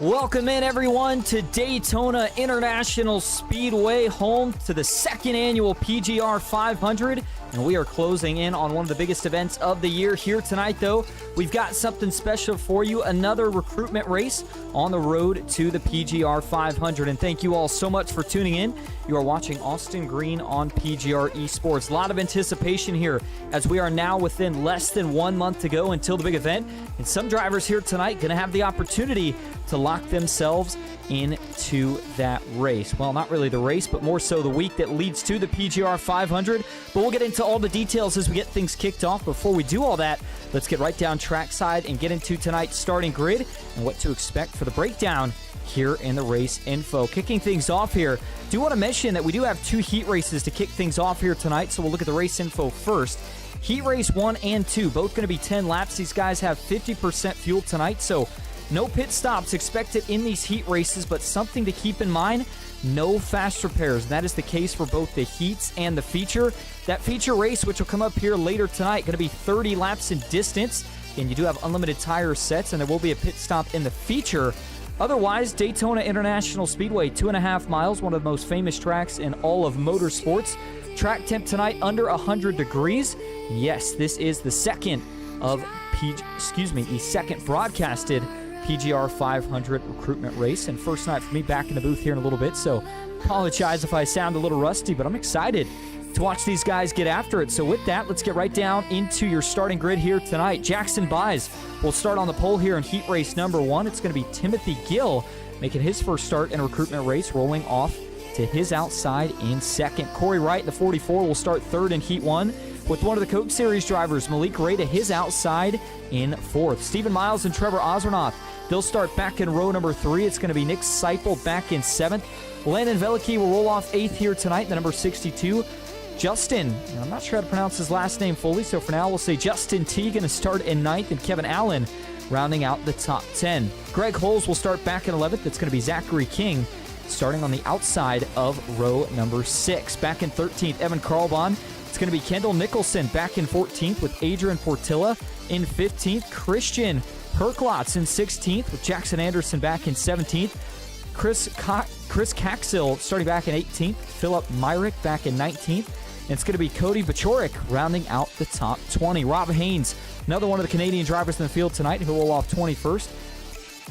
Welcome in, everyone, to Daytona International Speedway, home to the second annual PGR 500, and we are closing in on one of the biggest events of the year. Here tonight, though, we've got something special for you, another recruitment race on the road to the PGR 500, and thank you all so much for tuning in. You are watching Austin Green on PGR eSports. A lot of anticipation here as we are now within less than 1 month to go until the big event, and some drivers here tonight going to have the opportunity to lock themselves into that race. Well, not really the race, but more so the week that leads to the PGR 500. But we'll get into all the details as we get things kicked off. Before we do all that, let's get right down trackside and get into tonight's starting grid and what to expect for the breakdown here in the race info. Kicking things off here, do want to mention that we do have two heat races to kick things off here tonight, so we'll look at the race info first. Heat race 1 and 2, both going to be 10 laps. These guys have 50% fuel tonight, so no pit stops expected in these heat races, but something to keep in mind, no fast repairs. And that is the case for both the heats and the feature. That feature race, which will come up here later tonight, going to be 30 laps in distance, and you do have unlimited tire sets, and there will be a pit stop in the feature. Otherwise, Daytona International Speedway, 2.5 miles, one of the most famous tracks in all of motorsports. Track temp tonight under 100 degrees. Yes, this is the second of the second broadcasted PGR 500 recruitment race, and first night for me back in the booth here in a little bit, so apologize if I sound a little rusty, but I'm excited to watch these guys get after it. So with that, let's get right down into your starting grid here tonight. Jackson Buys will start on the pole here in heat race number 1. It's going to be Timothy Gill making his first start in a recruitment race, rolling off to his outside in second. Corey Wright, the 44, will start third in heat 1, with one of the Coke Series drivers, Malik Ray, to his outside in fourth. Stephen Miles and Trevor Ozernoth, they'll start back in row number 3. It's going to be Nick Seipel back in 7th. Landon Veliky will roll off 8th here tonight, the number 62. Justin, I'm not sure how to pronounce his last name fully, so for now we'll say Justin T going to start in 9th, and Kevin Allen rounding out the top 10. Greg Holes will start back in 11th. It's going to be Zachary King starting on the outside of row number 6. Back in 13th, Evan Carlbon. It's going to be Kendall Nicholson back in 14th with Adrian Portilla in 15th. Christian Perklotz in 16th with Jackson Anderson back in 17th. Chris Caxill starting back in 18th. Philip Myrick back in 19th. And it's going to be Cody Bachorik rounding out the top 20. Rob Haynes, another one of the Canadian drivers in the field tonight, who will roll off 21st.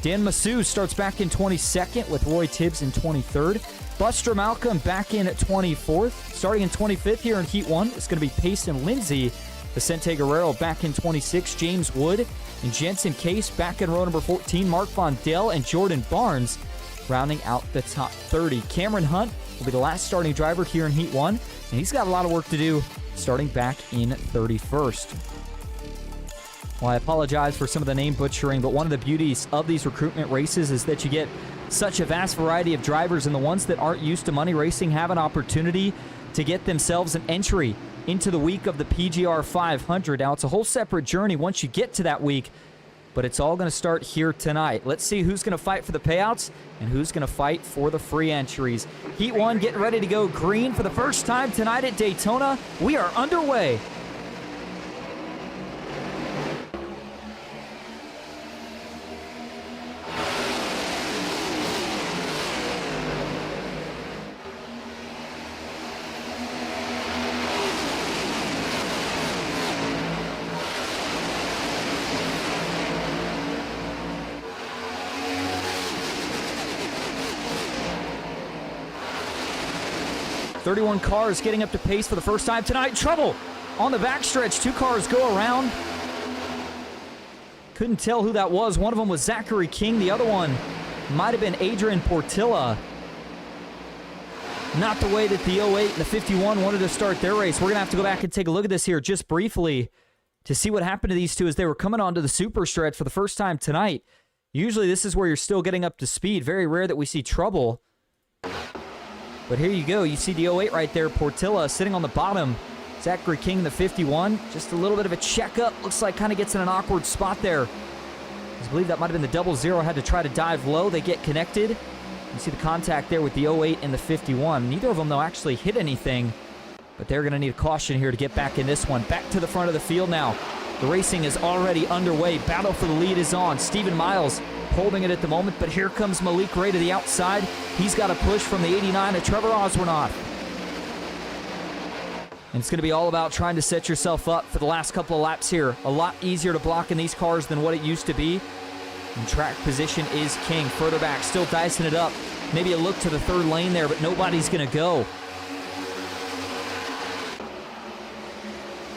Dan Massou starts back in 22nd with Roy Tibbs in 23rd. Buster Malcolm back in at 24th. Starting in 25th here in Heat 1, it's going to be Payson Lindsay. Vicente Guerrero back in 26. James Wood and Jensen Case back in row number 14. Mark Von Dell and Jordan Barnes rounding out the top 30. Cameron Hunt will be the last starting driver here in Heat 1, and he's got a lot of work to do starting back in 31st. Well, I apologize for some of the name butchering, but one of the beauties of these recruitment races is that you get such a vast variety of drivers, and the ones that aren't used to money racing have an opportunity to get themselves an entry into the week of the PGR 500. Now, it's a whole separate journey once you get to that week, but it's all going to start here tonight. Let's see who's going to fight for the payouts and who's going to fight for the free entries. Heat 1 getting ready to go green for the first time tonight at Daytona. We are underway. .31 cars getting up to pace for the first time tonight. Trouble on the backstretch. 2 cars go around. Couldn't tell who that was. One of them was Zachary King. The other one might have been Adrian Portilla. Not the way that the 08 and the 51 wanted to start their race. We're going to have to go back and take a look at this here just briefly to see what happened to these two as they were coming onto the super stretch for the first time tonight. Usually this is where you're still getting up to speed. Very rare that we see trouble. But here you go. You see the 08 right there. Portilla sitting on the bottom. Zachary King, the 51. Just a little bit of a checkup. Looks like kind of gets in an awkward spot there. I believe that might have been the 00. Had to try to dive low. They get connected. You see the contact there with the 08 and the 51. Neither of them, though, actually hit anything. But they're going to need a caution here to get back in this one. Back to the front of the field now. The racing is already underway. Battle for the lead is on. Stephen Miles holding it at the moment, but here comes Malik Ray to the outside. He's got a push from the 89 to Trevor Oswernoff. And it's going to be all about trying to set yourself up for the last couple of laps here. A lot easier to block in these cars than what it used to be. And track position is king. Further back, still dicing it up. Maybe a look to the third lane there, but nobody's going to go.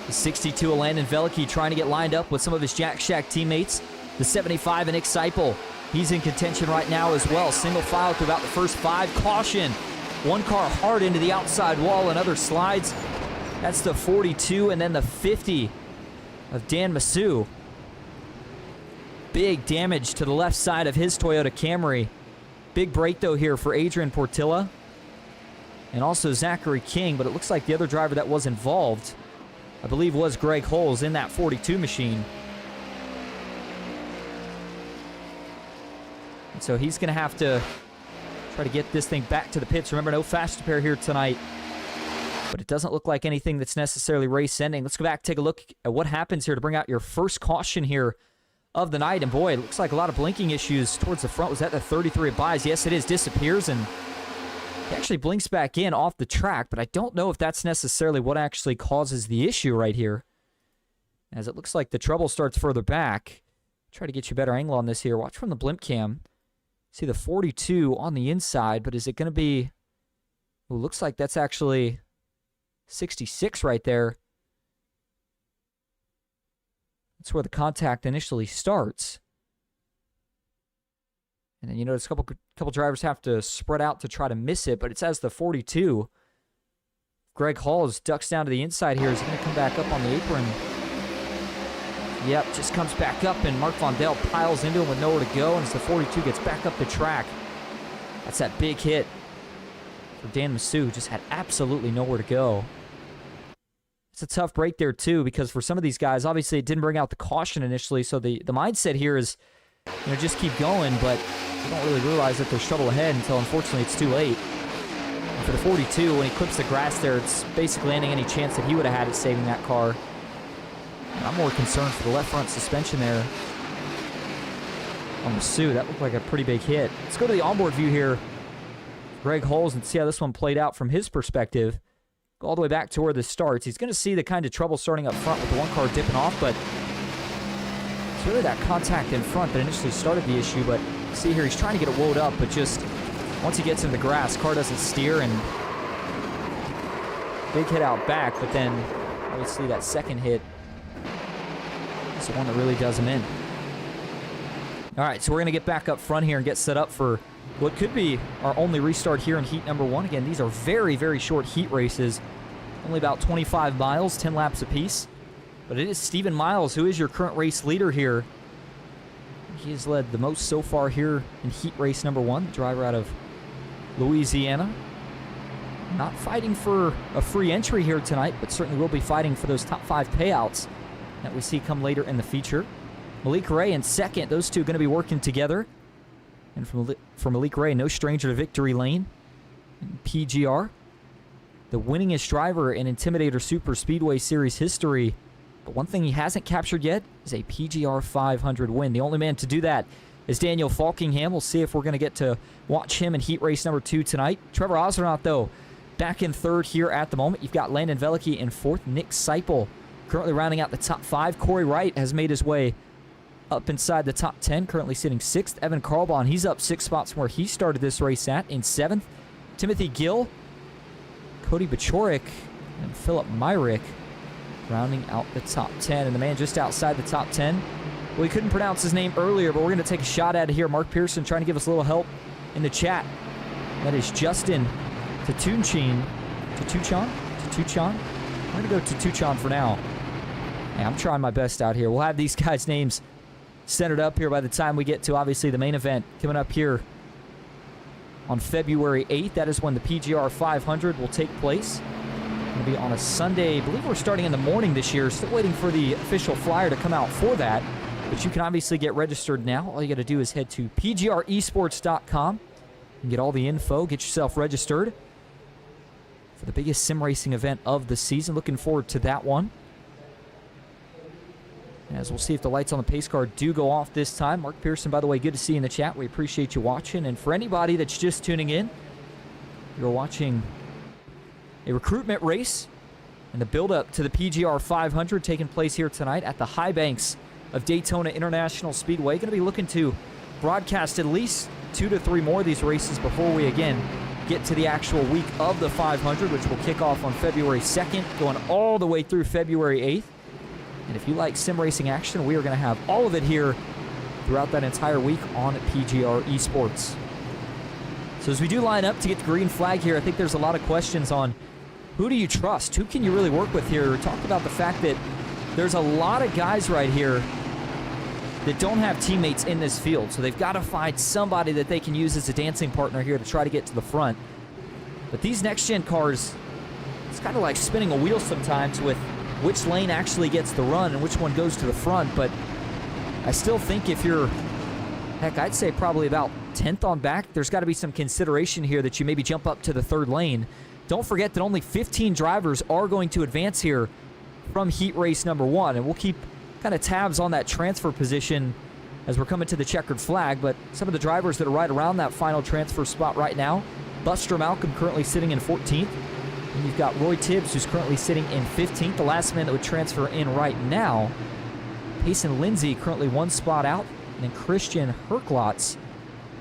The 62 of Landon Veliky trying to get lined up with some of his Jack Shack teammates. The 75 of Nick Seipel. He's in contention right now as well. Single file through about the first 5. Caution. One car hard into the outside wall. Another slides. That's the 42 and then the 50 of Dan Massou. Big damage to the left side of his Toyota Camry. Big break, though, here for Adrian Portilla and also Zachary King, but it looks like the other driver that was involved, I believe, was Greg Holes in that 42 machine. And so he's going to have to try to get this thing back to the pits. Remember, no fast repair here tonight, but it doesn't look like anything that's necessarily race-ending. Let's go back, take a look at what happens here to bring out your first caution here of the night. And boy, it looks like a lot of blinking issues towards the front. Was that the 33 of Buys? Yes, it is. Disappears, and he actually blinks back in off the track, but I don't know if that's necessarily what actually causes the issue right here, as it looks like the trouble starts further back. Try to get you a better angle on this here. Watch from the blimp cam. See the 42 on the inside, but is it going to be... Well, it looks like that's actually 66 right there. That's where the contact initially starts. And then you notice a couple drivers have to spread out to try to miss it, but it says the 42. Greg Halls ducks down to the inside here. Is he going to come back up on the apron? Yep, just comes back up, and Mark Vondel piles into him with nowhere to go, and as the 42 gets back up the track, that's that big hit for Dan Massou, who just had absolutely nowhere to go. It's a tough break there, too, because for some of these guys, obviously it didn't bring out the caution initially, so the mindset here is, you know, just keep going, but you don't really realize that there's trouble ahead until, unfortunately, it's too late. And for the 42, when he clips the grass there, it's basically ending any chance that he would have had at saving that car. And I'm more concerned for the left front suspension there on Massou. That looked like a pretty big hit. Let's go to the onboard view here, Greg Holes, and see how this one played out from his perspective. Go all the way back to where this starts. He's going to see the kind of trouble starting up front with the one car dipping off, but it's really that contact in front that initially started the issue. But see here, he's trying to get it woed up, but just once he gets in the grass, car doesn't steer, and big hit out back, but then obviously that second hit is the one that really does him in. All right, so we're going to get back up front here and get set up for what could be our only restart here in heat number 1. Again, these are very, very short heat races. Only about 25 miles, 10 laps apiece. But it is Stephen Miles who is your current race leader here. He has led the most so far here in heat race number 1, the driver out of Louisiana. Not fighting for a free entry here tonight, but certainly will be fighting for those top 5 payouts that we see come later in the feature. Malik Ray in second. Those two going to be working together. And for Malik Ray, no stranger to victory lane in PGR. The winningest driver in Intimidator Super Speedway Series history. But one thing he hasn't captured yet is a PGR 500 win. The only man to do that is Daniel Falkingham. We'll see if we're going to get to watch him in heat race number 2 tonight. Trevor Oswernoff, though, back in third here at the moment. You've got Landon Veliky in fourth. Nick Seipel currently rounding out the top 5. Corey Wright has made his way up inside the top 10, currently sitting 6th. Evan Carlbon, he's up 6 spots from where he started this race at in 7th. Timothy Gill, Cody Bachorik, and Philip Myrick rounding out the top 10. And the man just outside the top 10, well, we couldn't pronounce his name earlier, but we're going to take a shot at it here. Mark Pearson trying to give us a little help in the chat. That is Justin Tutuchan. I'm going to go to Tutuchan for now. Hey, I'm trying my best out here. We'll have these guys' names centered up here by the time we get to, obviously, the main event coming up here on February 8th. That is when the PGR 500 will take place. It'll be on a Sunday. I believe we're starting in the morning this year. Still waiting for the official flyer to come out for that. But you can obviously get registered now. All you got to do is head to PGR eSports.com and get all the info. Get yourself registered for the biggest sim racing event of the season. Looking forward to that one. As we'll see if the lights on the pace car do go off this time. Mark Pearson, by the way, good to see you in the chat. We appreciate you watching. And for anybody that's just tuning in, you're watching a recruitment race and the build-up to the PGR 500 taking place here tonight at the high banks of Daytona International Speedway. Going to be looking to broadcast at least 2 to 3 more of these races before we, again, get to the actual week of the 500, which will kick off on February 2nd, going all the way through February 8th. And if you like sim racing action, we are going to have all of it here throughout that entire week on PGR eSports. So as we do line up to get the green flag here, I think there's a lot of questions on who do you trust? Who can you really work with here? We talked about the fact that there's a lot of guys right here that don't have teammates in this field. So they've got to find somebody that they can use as a dancing partner here to try to get to the front. But these next-gen cars, it's kind of like spinning a wheel sometimes with which lane actually gets the run and which one goes to the front. But I still think if you're, heck, I'd say probably about 10th on back, there's got to be some consideration here that you maybe jump up to the 3rd lane. Don't forget that only 15 drivers are going to advance here from heat race number 1, and we'll keep kind of tabs on that transfer position as we're coming to the checkered flag. But some of the drivers that are right around that final transfer spot right now, Buster Malcolm currently sitting in 14th. And you've got Roy Tibbs, who's currently sitting in 15th, the last man that would transfer in right now. Payson Lindsay currently 1 spot out, and then Christian Herklotz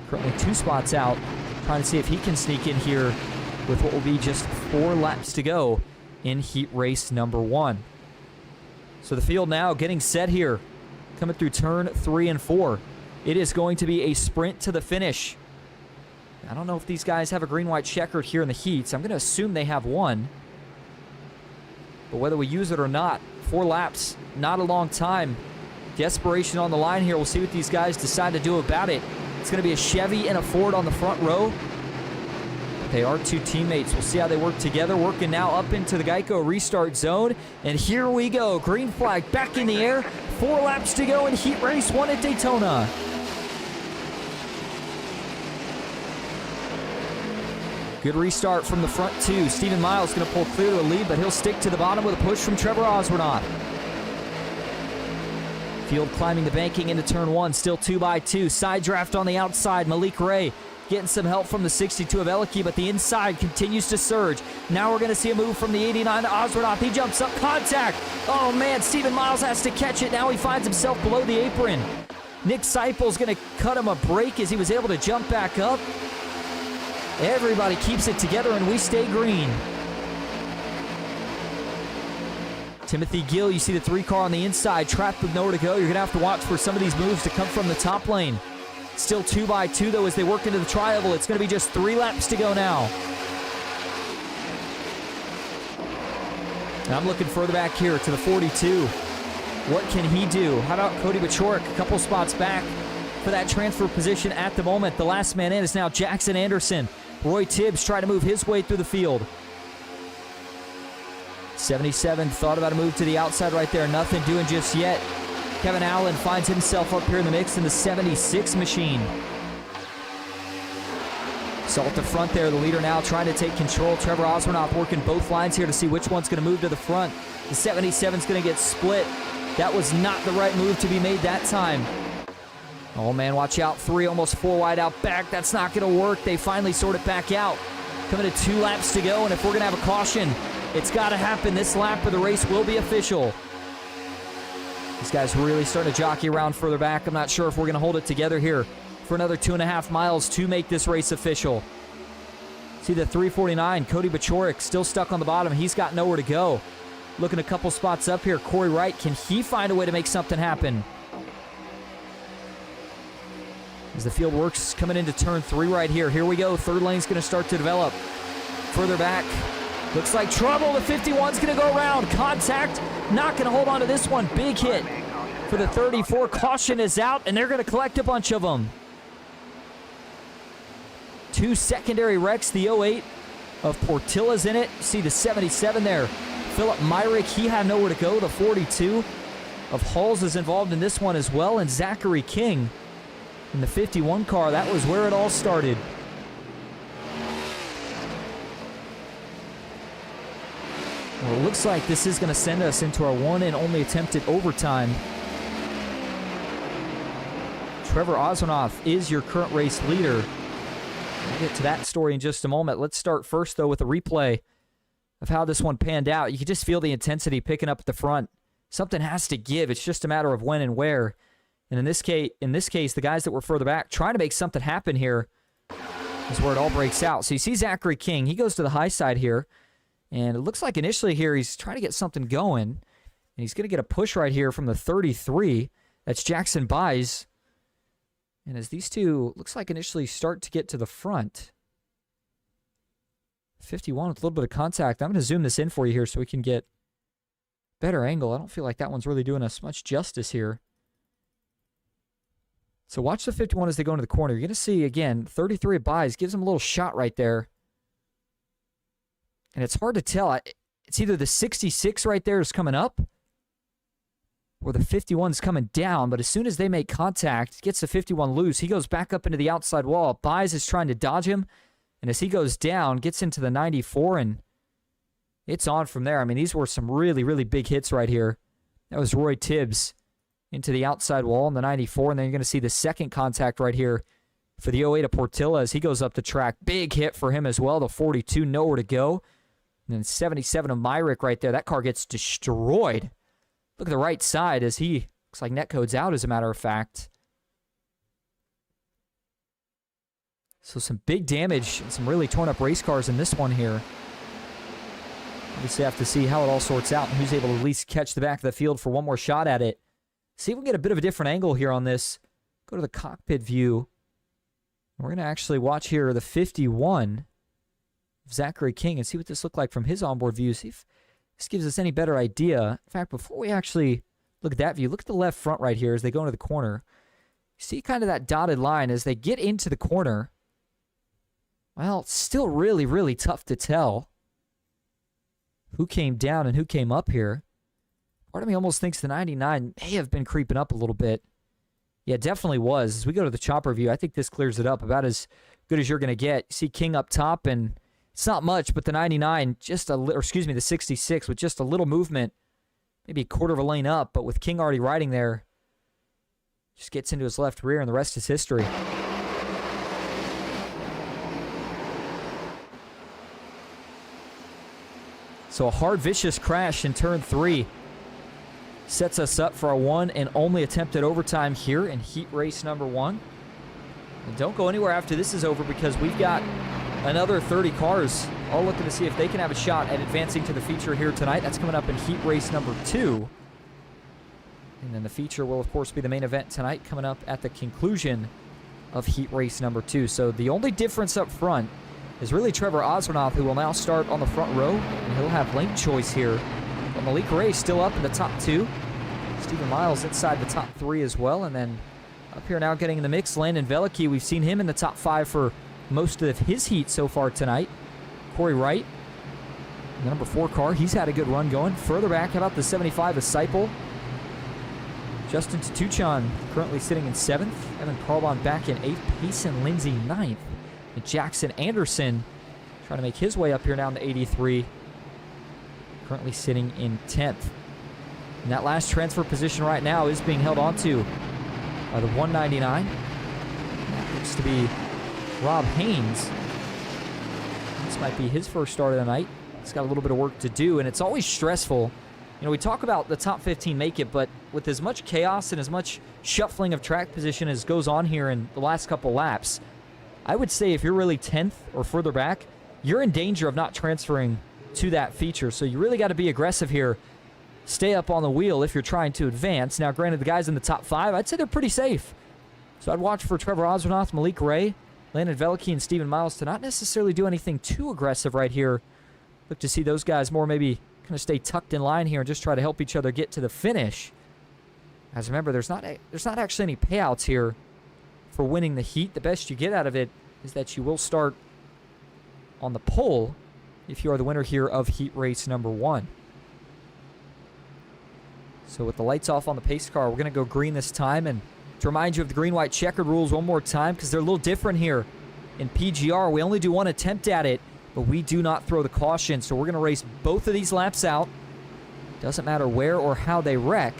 currently 2 spots out, trying to see if he can sneak in here with what will be just 4 laps to go in heat race number 1. So the field now getting set here, coming through turn 3 and 4. It is going to be a sprint to the finish. I don't know if these guys have a green-white checkered here in the heats. I'm going to assume they have one. But whether we use it or not, 4 laps, not a long time. Desperation on the line here. We'll see what these guys decide to do about it. It's going to be a Chevy and a Ford on the front row. They are 2 teammates. We'll see how they work together. Working now up into the Geico restart zone. And here we go. Green flag back in the air. 4 laps to go in heat race 1 at Daytona. Good restart from the front 2. Stephen Miles going to pull clear to the lead, but he'll stick to the bottom with a push from Trevor Oswornoth. Field climbing the banking into turn 1. Still 2x2. Side draft on the outside. Malik Ray getting some help from the 62 of Eliki, but the inside continues to surge. Now we're going to see a move from the 89 to Oswornoth. He jumps up. Contact. Oh, man. Stephen Miles has to catch it. Now he finds himself below the apron. Nick Seipel's going to cut him a break as he was able to jump back up. Everybody keeps it together, and we stay green. Timothy Gill, you see the 3 car on the inside, trapped with nowhere to go. You're going to have to watch for some of these moves to come from the top lane. Still 2x2, though, as they work into the tri-oval. It's going to be just 3 laps to go now. And I'm looking further back here to the 42. What can he do? How about Cody Bachorik, a couple spots back for that transfer position at the moment? The last man in is now Jackson Anderson. Roy Tibbs trying to move his way through the field. 77 thought about a move to the outside right there. Nothing doing just yet. Kevin Allen finds himself up here in the mix in the 76 machine. So at the front there, the leader now trying to take control. Trevor Oswornoth working both lines here to see which one's going to move to the front. The 77's going to get split. That was not the right move to be made that time. Oh, man, watch out. 3, almost 4 wide out back. That's not going to work. They finally sort it back out. Coming to 2 laps to go, and if we're going to have a caution, it's got to happen. This lap of the race will be official. These guys really starting to jockey around further back. I'm not sure if we're going to hold it together here for another 2.5 miles to make this race official. See the 349, Cody Bachorik still stuck on the bottom. He's got nowhere to go. Looking a couple spots up here. Corey Wright, can he find a way to make something happen? As the field works, coming into turn 3 right here. Here we go. 3rd lane's going to start to develop. Further back. Looks like trouble. The 51's going to go around. Contact. Not going to hold on to this one. Big hit for the 34. Caution is out, and they're going to collect a bunch of them. 2 secondary wrecks. The 08 of Portilla's in it. See the 77 there. Philip Myrick, he had nowhere to go. The 42 of Halls is involved in this one as well. And Zachary King in the 51 car. That was where it all started. Well, it looks like this is going to send us into our one and only attempt at overtime Trevor Ozanoff is your current race leader. We'll get to that story in just a moment. Let's start first, though, with a replay of how this one panned out. You can just feel the intensity picking up at the front. Something has to give. It's just a matter of when and where. And in this case, the guys that were further back trying to make something happen here is where it all breaks out. So you see Zachary King. He goes to the high side here. And it looks like initially here he's trying to get something going. And he's going to get a push right here from the 33. That's Jackson Buys. And as these two, looks like initially start to get to the front. 51 with a little bit of contact. I'm going to zoom this in for you here so we can get better angle. I don't feel like that one's really doing us much justice here. So watch the 51 as they go into the corner. You're going to see, again, 33 of Buys gives him a little shot right there. And it's hard to tell. It's either the 66 right there is coming up or the 51's coming down. But as soon as they make contact, gets the 51 loose, he goes back up into the outside wall. Buys is trying to dodge him. And as he goes down, gets into the 94, and it's on from there. I mean, these were some really, really big hits right here. That was Roy Tibbs into the outside wall in the 94, and then you're going to see the second contact right here for the 08 of Portilla as he goes up the track. Big hit for him as well. The 42, nowhere to go. And then 77 of Myrick right there. That car gets destroyed. Look at the right side as he looks like netcode's out, as a matter of fact. So some big damage and some really torn up race cars in this one here. Obviously have to see how it all sorts out and who's able to at least catch the back of the field for one more shot at it. See if we can get a bit of a different angle here on this. Go to the cockpit view. We're going to actually watch here the 51 of Zachary King and see what this looked like from his onboard view. See if this gives us any better idea. In fact, before we actually look at that view, look at the left front right here as they go into the corner. See kind of that dotted line as they get into the corner. Well, it's still really, really tough to tell who came down and who came up here. Part of me almost thinks the 99 may have been creeping up a little bit. Yeah, it definitely was. As we go to the chopper view, I think this clears it up about as good as you're going to get. You see King up top, and it's not much, but the 99, the 66 with just a little movement, maybe a quarter of a lane up, but with King already riding there, just gets into his left rear, and the rest is history. So a hard, vicious crash in turn 3 sets us up for our one and only attempt at overtime here in heat race number 1. And don't go anywhere after this is over because we've got another 30 cars all looking to see if they can have a shot at advancing to the feature here tonight. That's coming up in heat race number 2. And then the feature will, of course, be the main event tonight coming up at the conclusion of heat race number 2. So the only difference up front is really Trevor Ozanoff, who will now start on the front row, and he'll have lane choice here. But Malik Ray still up in the top 2. Stephen Miles inside the top 3 as well. And then up here now getting in the mix, Landon Velicky. We've seen him in the top 5 for most of his heat so far tonight. Corey Wright, the number 4 car. He's had a good run going. Further back, how about the 75 of Seipel? Justin Tuchan currently sitting in 7th. Evan Carlbon back in 8th. Payson Lindsay 9th. And Jackson Anderson trying to make his way up here now in the 83. Currently sitting in 10th. And that last transfer position right now is being held onto by the 199. That looks to be Rob Haynes. This might be his first start of the night. He's got a little bit of work to do, and it's always stressful. You know, we talk about the top 15 make it, but with as much chaos and as much shuffling of track position as goes on here in the last couple laps, I would say if you're really 10th or further back, you're in danger of not transferring to that feature. So you really got to be aggressive here. Stay up on the wheel if you're trying to advance. Now, granted, the guys in the top 5, I'd say they're pretty safe. So I'd watch for Trevor Ozanoff, Malik Ray, Landon Velicky, and Stephen Miles to not necessarily do anything too aggressive right here. Look to see those guys more maybe kind of stay tucked in line here and just try to help each other get to the finish. As remember, there's not actually any payouts here for winning the heat. The best you get out of it is that you will start on the pole if you are the winner here of heat race number 1. So with the lights off on the pace car, we're going to go green this time. And to remind you of the green-white checkered rules one more time, because they're a little different here. In PGR, we only do one attempt at it, but we do not throw the caution. So we're going to race both of these laps out. Doesn't matter where or how they wreck.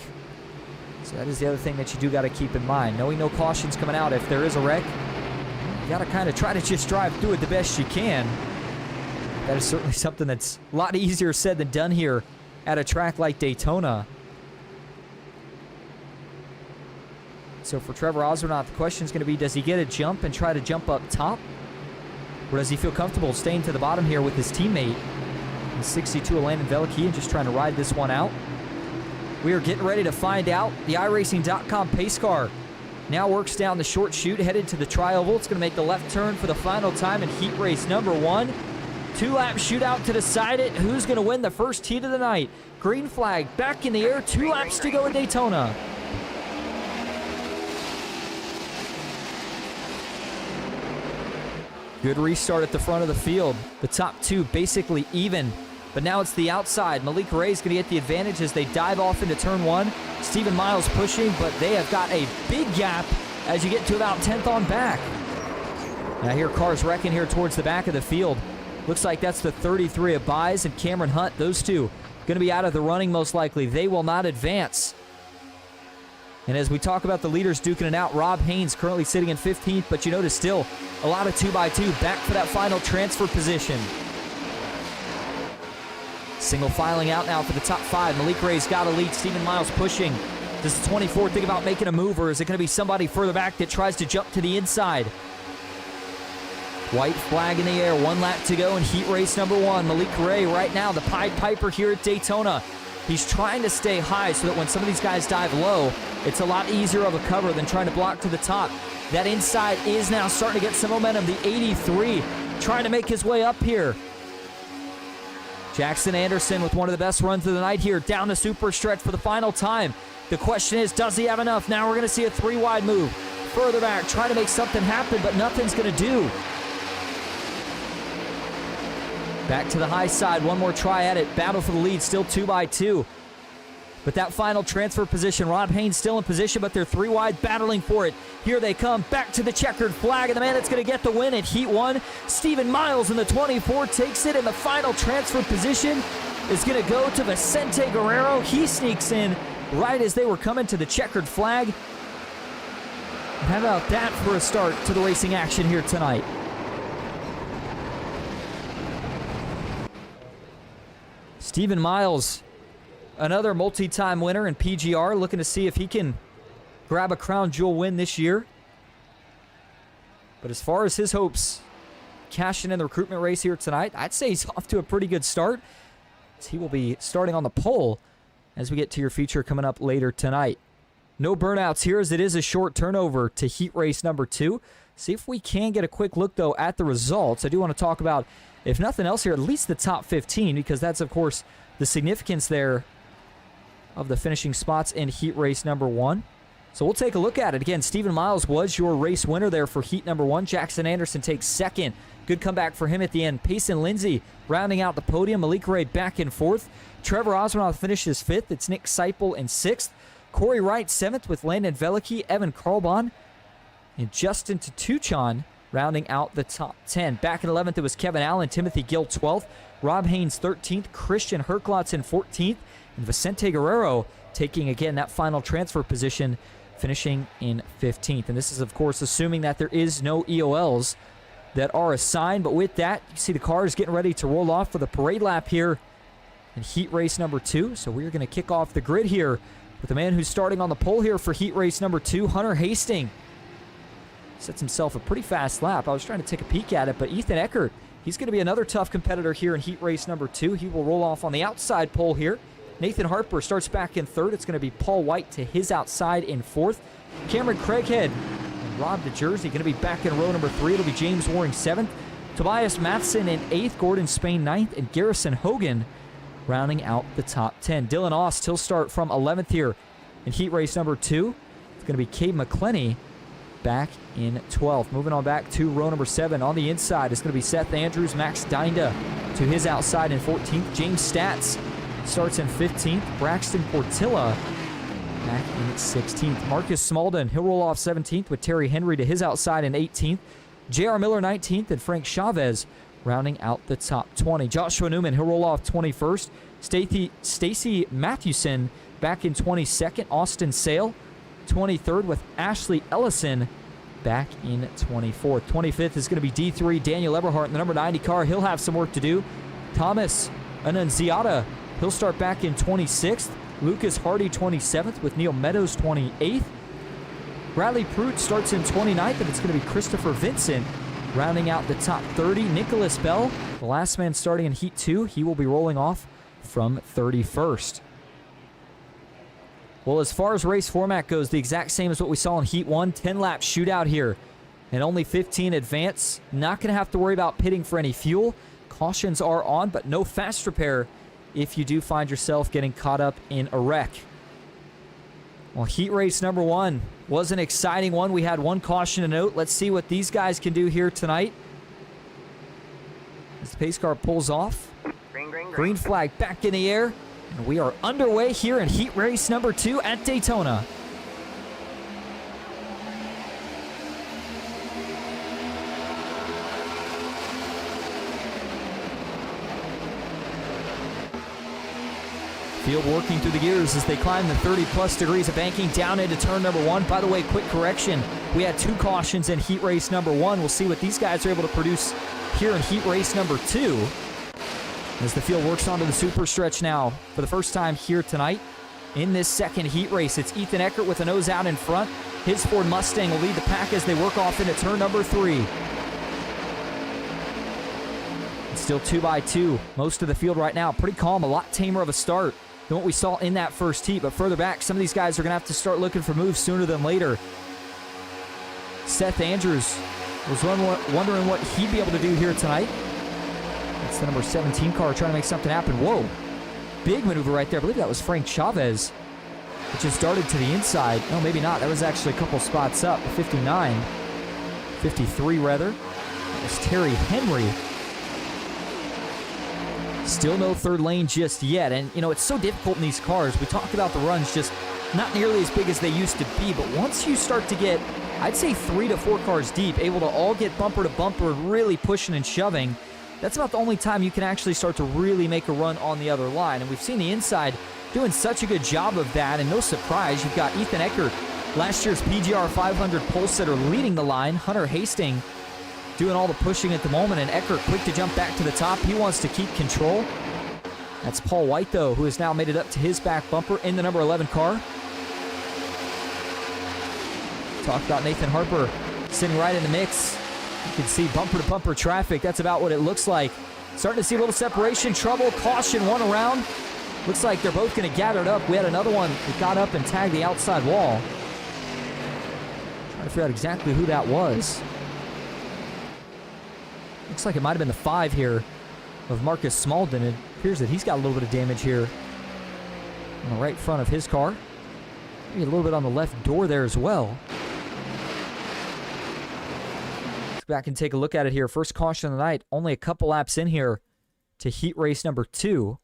So that is the other thing that you do got to keep in mind. Knowing no cautions coming out, if there is a wreck, you got to kind of try to just drive through it the best you can. That is certainly something that's a lot easier said than done here at a track like Daytona. So for Trevor Ozernaut, the question is going to be, does he get a jump and try to jump up top? Or does he feel comfortable staying to the bottom here with his teammate, the 62 of Landon Veliky, and just trying to ride this one out? We are getting ready to find out. The iRacing.com pace car now works down the short chute, headed to the tri-oval. It's going to make the left turn for the final time in heat race number 1. 2-lap shootout to decide it. Who's going to win the first heat of the night? Green flag back in the air. 2 laps to go in Daytona. Good restart at the front of the field. The top 2 basically even, but now it's the outside. Malik Ray is going to get the advantage as they dive off into turn 1. Stephen Miles pushing, but they have got a big gap as you get to about 10th on back. Now here cars wrecking here towards the back of the field. Looks like that's the 33 of Buys and Cameron Hunt. Those two going to be out of the running most likely. They will not advance. And as we talk about the leaders duking it out, Rob Haynes currently sitting in 15th, but you notice still a lot of 2x2 back for that final transfer position. Single filing out now for the top 5. Malik Ray's got a lead. Stephen Miles pushing. Does the 24 think about making a move, or is it going to be somebody further back that tries to jump to the inside? White flag in the air. 1 lap to go in heat race number 1. Malik Ray right now, the Pied Piper here at Daytona. He's trying to stay high so that when some of these guys dive low, it's a lot easier of a cover than trying to block to the top. That inside is now starting to get some momentum. The 83 trying to make his way up here. Jackson Anderson with one of the best runs of the night here, down the super stretch for the final time. The question is, does he have enough? Now we're going to see a 3-wide move. Further back, trying to make something happen, but nothing's going to do. Back to the high side, one more try at it. Battle for the lead, still 2x2. But that final transfer position, Rob Haynes still in position, but they're 3-wide battling for it. Here they come, back to the checkered flag, and the man that's going to get the win at Heat 1, Stephen Miles in the 24, takes it, and the final transfer position is going to go to Vicente Guerrero. He sneaks in right as they were coming to the checkered flag. How about that for a start to the racing action here tonight? Stephen Miles, another multi-time winner in PGR, looking to see if he can grab a crown jewel win this year. But as far as his hopes cashing in the recruitment race here tonight, I'd say he's off to a pretty good start, as he will be starting on the pole as we get to your feature coming up later tonight. No burnouts here, as it is a short turnover to heat race number 2. See if we can get a quick look, though, at the results. I do want to talk about, if nothing else here, at least the top 15, because that's, of course, the significance there of the finishing spots in heat race number 1. So we'll take a look at it. Again, Stephen Miles was your race winner there for heat number 1. Jackson Anderson takes second. Good comeback for him at the end. Payson Lindsay rounding out the podium. Malik Ray back in 4th. Trevor Ozernaut finishes 5th. It's Nick Seipel in 6th. Corey Wright 7th with Landon Veliky, Evan Karlbahn, and Justin Tuchon rounding out the top 10. Back in 11th, it was Kevin Allen, Timothy Gill 12th, Rob Haynes 13th, Christian Herklotz in 14th, and Vicente Guerrero taking, again, that final transfer position, finishing in 15th. And this is, of course, assuming that there is no EOLs that are assigned. But with that, you see the cars getting ready to roll off for the parade lap here in heat race number 2. So we're going to kick off the grid here with the man who's starting on the pole here for heat race number 2, Hunter Hastings. Sets himself a pretty fast lap. I was trying to take a peek at it, but Ethan Eckert, he's going to be another tough competitor here in heat race number 2. He will roll off on the outside pole here. Nathan Harper starts back in 3rd. It's going to be Paul White to his outside in 4th. Cameron Craighead and Rob DeJersey going to be back in row number 3. It'll be James Waring 7th. Tobias Matheson in 8th. Gordon Spain 9th. And Garrison Hogan rounding out the top 10. Dylan Oss, he'll start from 11th here in heat race number 2. It's going to be Cade McClenny back in 12th. Moving on back to row number 7. On the inside, it's going to be Seth Andrews, Max Dinda to his outside in 14th. James Stats starts in 15th. Braxton Portilla back in 16th. Marcus Smalden, he'll roll off 17th with Terry Henry to his outside in 18th. J.R. Miller 19th and Frank Chavez rounding out the top 20. Joshua Newman, he'll roll off 21st. Stacy Mathewson back in 22nd. Austin Sale, 23rd, with Ashley Ellison back in 24th. 25th is going to be D3 Daniel Eberhardt in the number 90 car. He'll have some work to do. Thomas Annunziata, he'll start back in 26th. Lucas Hardy, 27th, with Neil Meadows, 28th. Bradley Pruitt starts in 29th, and it's going to be Christopher Vincent rounding out the top 30. Nicholas Bell, the last man starting in Heat 2, he will be rolling off from 31st. Well, as far as race format goes, the exact same as what we saw in Heat 1. 10-lap shootout here, and only 15 advance. Not going to have to worry about pitting for any fuel. Cautions are on, but no fast repair if you do find yourself getting caught up in a wreck. Well, heat race number 1 was an exciting one. We had one caution to note. Let's see what these guys can do here tonight. As the pace car pulls off. Green flag back in the air. And we are underway here in heat race number 2 at Daytona. Field working through the gears as they climb the 30-plus degrees of banking down into turn number 1. By the way, quick correction. We had 2 cautions in heat race number 1. We'll see what these guys are able to produce here in heat race number 2. As the field works onto the super stretch now for the first time here tonight in this second heat race. It's Ethan Eckert with a nose out in front. His Ford Mustang will lead the pack as they work off into turn number 3. It's still 2x2. Most of the field right now pretty calm, a lot tamer of a start than what we saw in that first heat. But further back, some of these guys are going to have to start looking for moves sooner than later. Seth Andrews was wondering what he'd be able to do here tonight. That's the number 17 car trying to make something happen. Whoa. Big maneuver right there. I believe that was Frank Chavez. It just darted to the inside. No, maybe not. That was actually a couple spots up. 59. 53, rather. That was Terry Henry. Still no third lane just yet. And, you know, it's so difficult in these cars. We talked about the runs just not nearly as big as they used to be. But once you start to get, I'd say 3 to 4 cars deep, able to all get bumper to bumper, really pushing and shoving, that's about the only time you can actually start to really make a run on the other line. And we've seen the inside doing such a good job of that. And no surprise, you've got Ethan Eckert, last year's PGR 500 pole sitter, leading the line. Hunter Hastings doing all the pushing at the moment. And Eckert quick to jump back to the top. He wants to keep control. That's Paul White, though, who has now made it up to his back bumper in the number 11 car. Talk about Nathan Harper sitting right in the mix. You can see bumper-to-bumper traffic. That's about what it looks like. Starting to see a little separation, trouble, caution, one around. Looks like they're both going to gather it up. We had another one that got up and tagged the outside wall. Trying to figure out exactly who that was. Looks like it might have been the 5 here of Marcus Smalden. It appears that he's got a little bit of damage here on the right front of his car. Maybe a little bit on the left door there as well. Back and take a look at it here. First caution of the night. Only a couple laps in here to heat race number 2.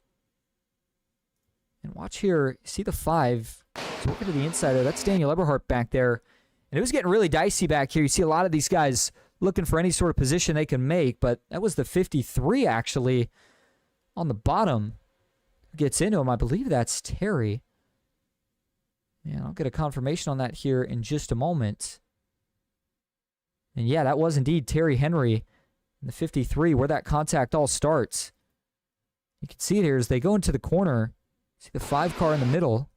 And watch here. See the 5. He's working to the inside there. That's Daniel Eberhardt back there. And it was getting really dicey back here. You see a lot of these guys looking for any sort of position they can make. But that was the 53 actually on the bottom. Who gets into him? I believe that's Terry. Yeah, I'll get a confirmation on that here in just a moment. And yeah, that was indeed Terry Henry in the 53, where that contact all starts. You can see it here as they go into the corner. See the 5 car in the middle.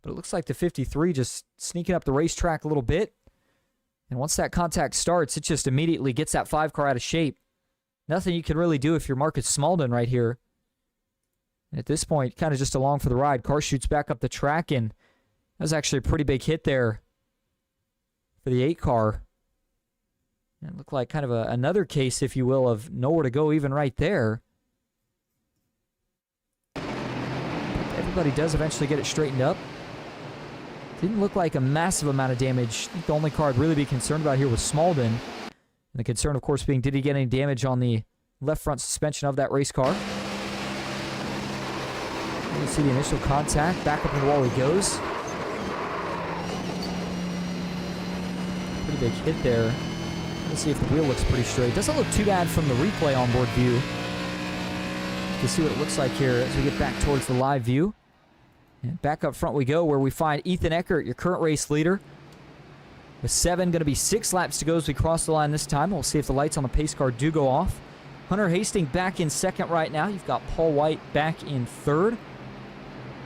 But it looks like the 53 just sneaking up the racetrack a little bit. And once that contact starts, it just immediately gets that 5 car out of shape. Nothing you can really do if you're Marcus Smalden right here. And at this point, kind of just along for the ride. Car shoots back up the track, and that was actually a pretty big hit there for the 8 car. And it looked like kind of another case, if you will, of nowhere to go even right there. But everybody does eventually get it straightened up. Didn't look like a massive amount of damage. I think the only car I'd really be concerned about here was Smalden. And the concern, of course, being, did he get any damage on the left front suspension of that race car? You see the initial contact. Back up in the wall he goes. Pretty big hit there. Let's see if the wheel looks pretty straight. Doesn't look too bad from the replay onboard view. You can see what it looks like here as we get back towards the live view. And back up front we go, where we find Ethan Eckert, your current race leader. With 7, going to be 6 laps to go as we cross the line this time. We'll see if the lights on the pace car do go off. Hunter Hastings back in 2nd right now. You've got Paul White back in 3rd.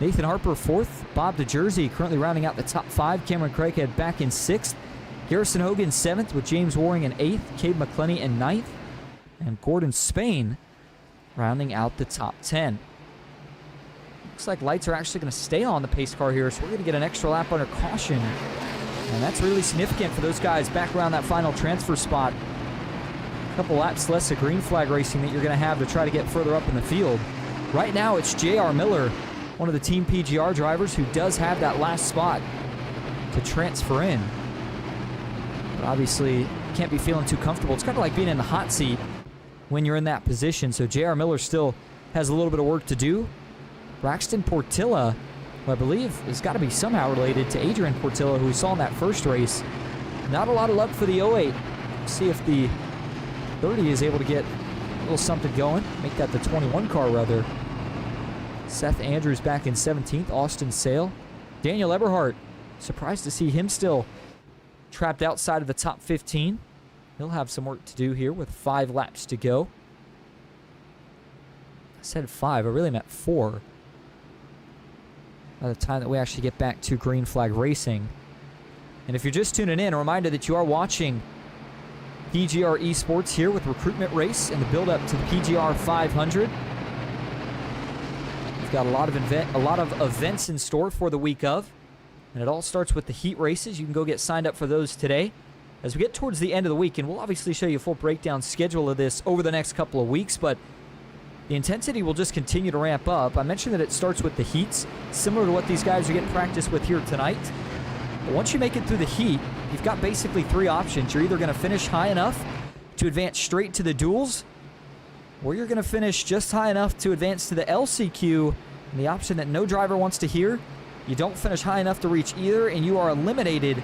Nathan Harper 4th. Bob DeJersey currently rounding out the top 5. Cameron Craighead back in 6th. Garrison Hogan 7th with James Waring in 8th. Cade McClenny in 9th. And Gordon Spain rounding out the top 10. Looks like lights are actually going to stay on the pace car here, so we're going to get an extra lap under caution. And that's really significant for those guys back around that final transfer spot. A couple laps less of green flag racing that you're going to have to try to get further up in the field. Right now, it's J.R. Miller, one of the Team PGR drivers, who does have that last spot to transfer in. But obviously, can't be feeling too comfortable. It's kind of like being in the hot seat when you're in that position. So J.R. Miller still has a little bit of work to do. Braxton Portilla, who I believe has got to be somehow related to Adrian Portilla, who we saw in that first race. Not a lot of luck for the 08. See if the 30 is able to get a little something going. Make that the 21 car, rather. Seth Andrews back in 17th. Austin Sale. Daniel Eberhardt. Surprised to see him still trapped outside of the top 15. He'll have some work to do here with 5 laps to go. I said 5. I really meant 4. By the time that we actually get back to green flag racing. And if you're just tuning in, a reminder that you are watching PGR eSports here with Recruitment Race and the build-up to the PGR 500. We've got a lot of events in store for the week of, and it all starts with the heat races. You can go get signed up for those today. As we get towards the end of the week, and we'll obviously show you a full breakdown schedule of this over the next couple of weeks, but the intensity will just continue to ramp up. I mentioned that it starts with the heats, similar to what these guys are getting practice with here tonight. But once you make it through the heat, you've got basically 3 options. You're either going to finish high enough to advance straight to the duels, or you're going to finish just high enough to advance to the LCQ. And the option that no driver wants to hear, you don't finish high enough to reach either, and you are eliminated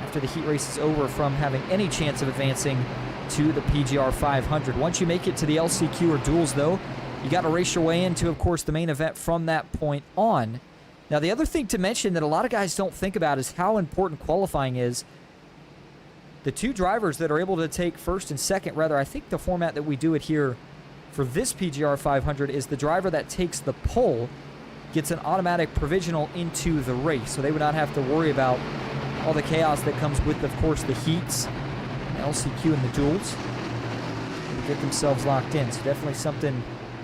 after the heat race is over from having any chance of advancing to the PGR 500. Once you make it to the LCQ or duels, though, you got to race your way into, of course, the main event from that point on. Now, the other thing to mention that a lot of guys don't think about is how important qualifying is. The 2 drivers that are able to take 1st and 2nd, rather, I think the format that we do it here for this PGR 500 is the driver that takes the pole gets an automatic provisional into the race. So they would not have to worry about all the chaos that comes with, of course, the heats, LCQ, and the duels to get themselves locked in. So definitely something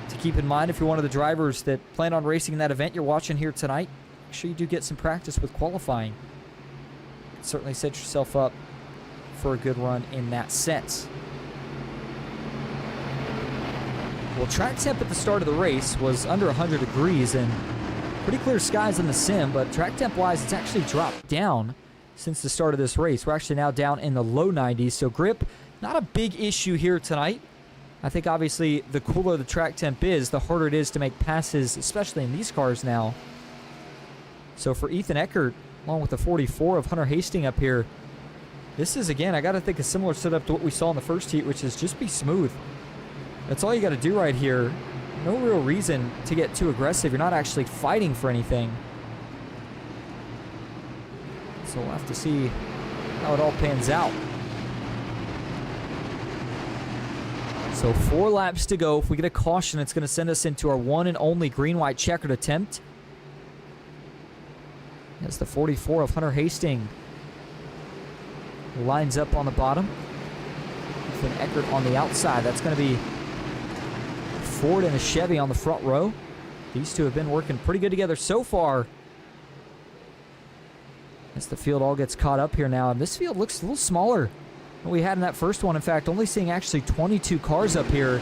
to keep in mind if you're one of the drivers that plan on racing in that event you're watching here tonight. Make sure you do get some practice with qualifying. Certainly set yourself up for a good run in that sense. Well, track temp at the start of the race was under 100 degrees and pretty clear skies in the sim, but track temp wise it's actually dropped down since the start of this race. We're actually now down in the low 90s, so grip, not a big issue here tonight. I think obviously the cooler the track temp is, the harder it is to make passes, especially in these cars now. So for Ethan Eckert, along with the 44 of Hunter Hastings up here, this is, again, I got to think a similar setup to what we saw in the first heat, which is just be smooth. That's all you got to do right here. No real reason to get too aggressive. You're not actually fighting for anything. So we'll have to see how it all pans out. So 4 laps to go. If we get a caution, it's going to send us into our one and only green-white checkered attempt. As the 44 of Hunter Hastings lines up on the bottom. Ethan Eckert on the outside. That's going to be Ford and a Chevy on the front row. These two have been working pretty good together so far. As the field all gets caught up here now. And this field looks a little smaller than we had in that first one. In fact, only seeing actually 22 cars up here.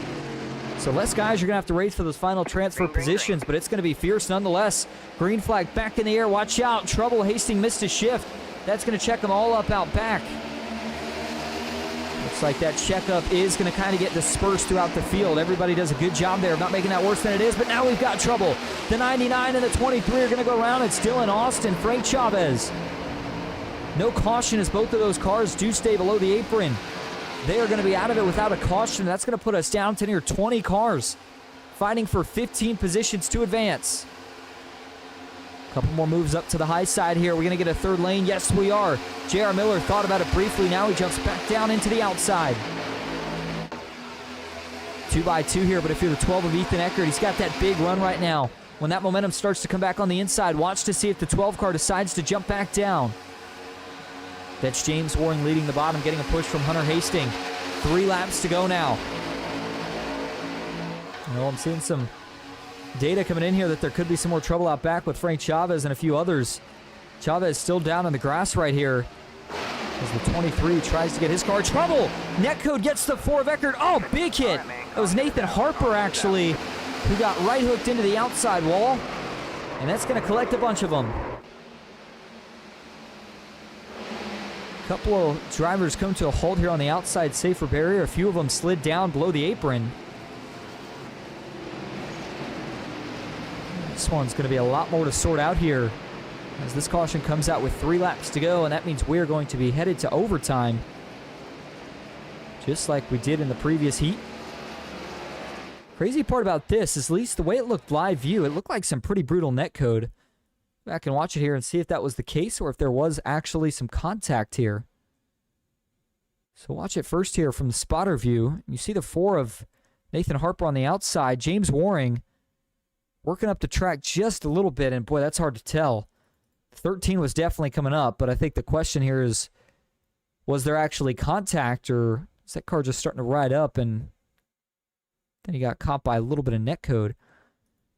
So less guys, you're going to have to race for those final transfer positions, but it's going to be fierce nonetheless. Green flag back in the air. Watch out. Trouble. Hastings missed his shift. That's going to check them all up out back. Looks like that checkup is going to kind of get dispersed throughout the field. Everybody does a good job there of not making that worse than it is, but now we've got trouble. The 99 and the 23 are going to go around. It's Dylan Austin, Frank Chavez. No caution as both of those cars do stay below the apron. They are going to be out of it without a caution. That's going to put us down to near 20 cars fighting for 15 positions to advance. Couple more moves up to the high side here. We're going to get a third lane. Yes, we are. J.R. Miller thought about it briefly. Now he jumps back down into the outside. 2x2 here, but if you're the 12 of Ethan Eckert, he's got that big run right now. When that momentum starts to come back on the inside, watch to see if the 12 car decides to jump back down. That's James Waring leading the bottom, getting a push from Hunter Hastings. 3 laps to go now. I'm seeing some data coming in here that there could be some more trouble out back with Frank Chavez and a few others. Chavez still down in the grass right here as the 23 tries to get his car. Trouble! Netcode gets the 4 of Eckert. Oh, big hit. That was Nathan Harper, actually, who got right hooked into the outside wall. And that's going to collect a bunch of them. A couple of drivers come to a halt here on the outside safer barrier. A few of them slid down below the apron. This one's going to be a lot more to sort out here as this caution comes out with 3 laps to go, and that means we're going to be headed to overtime, just like we did in the previous heat. Crazy part about this is, at least the way it looked live view, it looked like some pretty brutal netcode. Go back and watch it here and see if that was the case or if there was actually some contact here. So watch it first here from the spotter view. You see the 4 of Nathan Harper on the outside. James Waring working up the track just a little bit, and boy, that's hard to tell. 13 was definitely coming up, but I think the question here is, was there actually contact, or is that car just starting to ride up, and then he got caught by a little bit of netcode?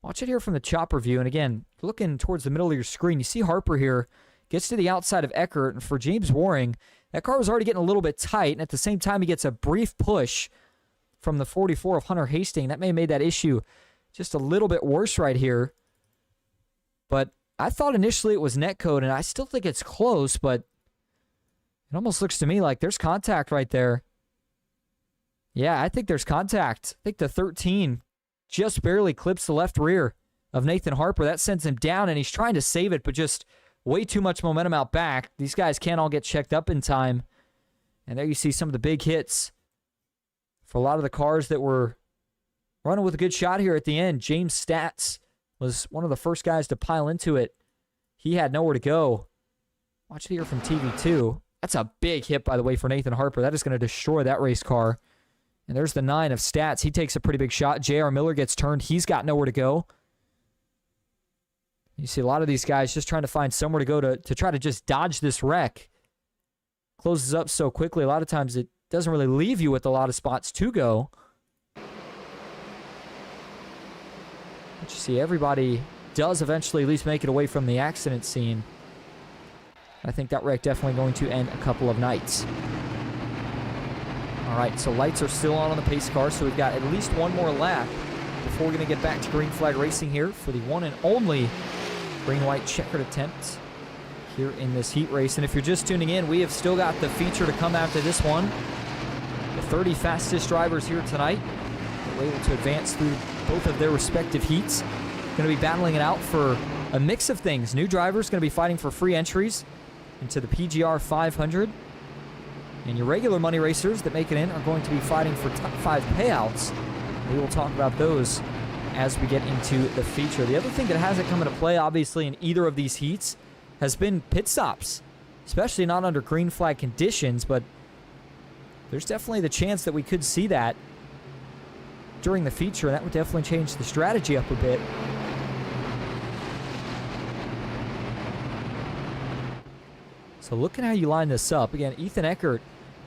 Watch it here from the chopper view, and again, looking towards the middle of your screen, you see Harper here, gets to the outside of Eckert, and for James Waring, that car was already getting a little bit tight, and at the same time, he gets a brief push from the 44 of Hunter Hastings. That may have made that issue just a little bit worse right here. But I thought initially it was netcode, and I still think it's close, but it almost looks to me like there's contact right there. Yeah, I think there's contact. I think the 13 just barely clips the left rear of Nathan Harper. That sends him down, and he's trying to save it, but just way too much momentum out back. These guys can't all get checked up in time. And there you see some of the big hits for a lot of the cars that were running with a good shot here at the end. James Stats was one of the first guys to pile into it. He had nowhere to go. Watch it here from TV2. That's a big hit, by the way, for Nathan Harper. That is going to destroy that race car. And there's the 9 of Stats. He takes a pretty big shot. J.R. Miller gets turned. He's got nowhere to go. You see a lot of these guys just trying to find somewhere to go to try to just dodge this wreck. Closes up so quickly. A lot of times it doesn't really leave you with a lot of spots to go. But you see, everybody does eventually at least make it away from the accident scene. I think that wreck definitely going to end a couple of nights. All right, so lights are still on the pace car, so we've got at least one more lap before we're going to get back to green flag racing here for the one and only green-white checkered attempt here in this heat race. And if you're just tuning in, we have still got the feature to come after this one. The 30 fastest drivers here tonight were able to advance through both of their respective heats. Going to be battling it out for a mix of things. New drivers going to be fighting for free entries into the PGR 500. And your regular money racers that make it in are going to be fighting for top 5 payouts. We will talk about those as we get into the feature. The other thing that hasn't come into play, obviously, in either of these heats has been pit stops, especially not under green flag conditions, but there's definitely the chance that we could see that during the feature, and that would definitely change the strategy up a bit. So looking how you line this up, again, Ethan Eckert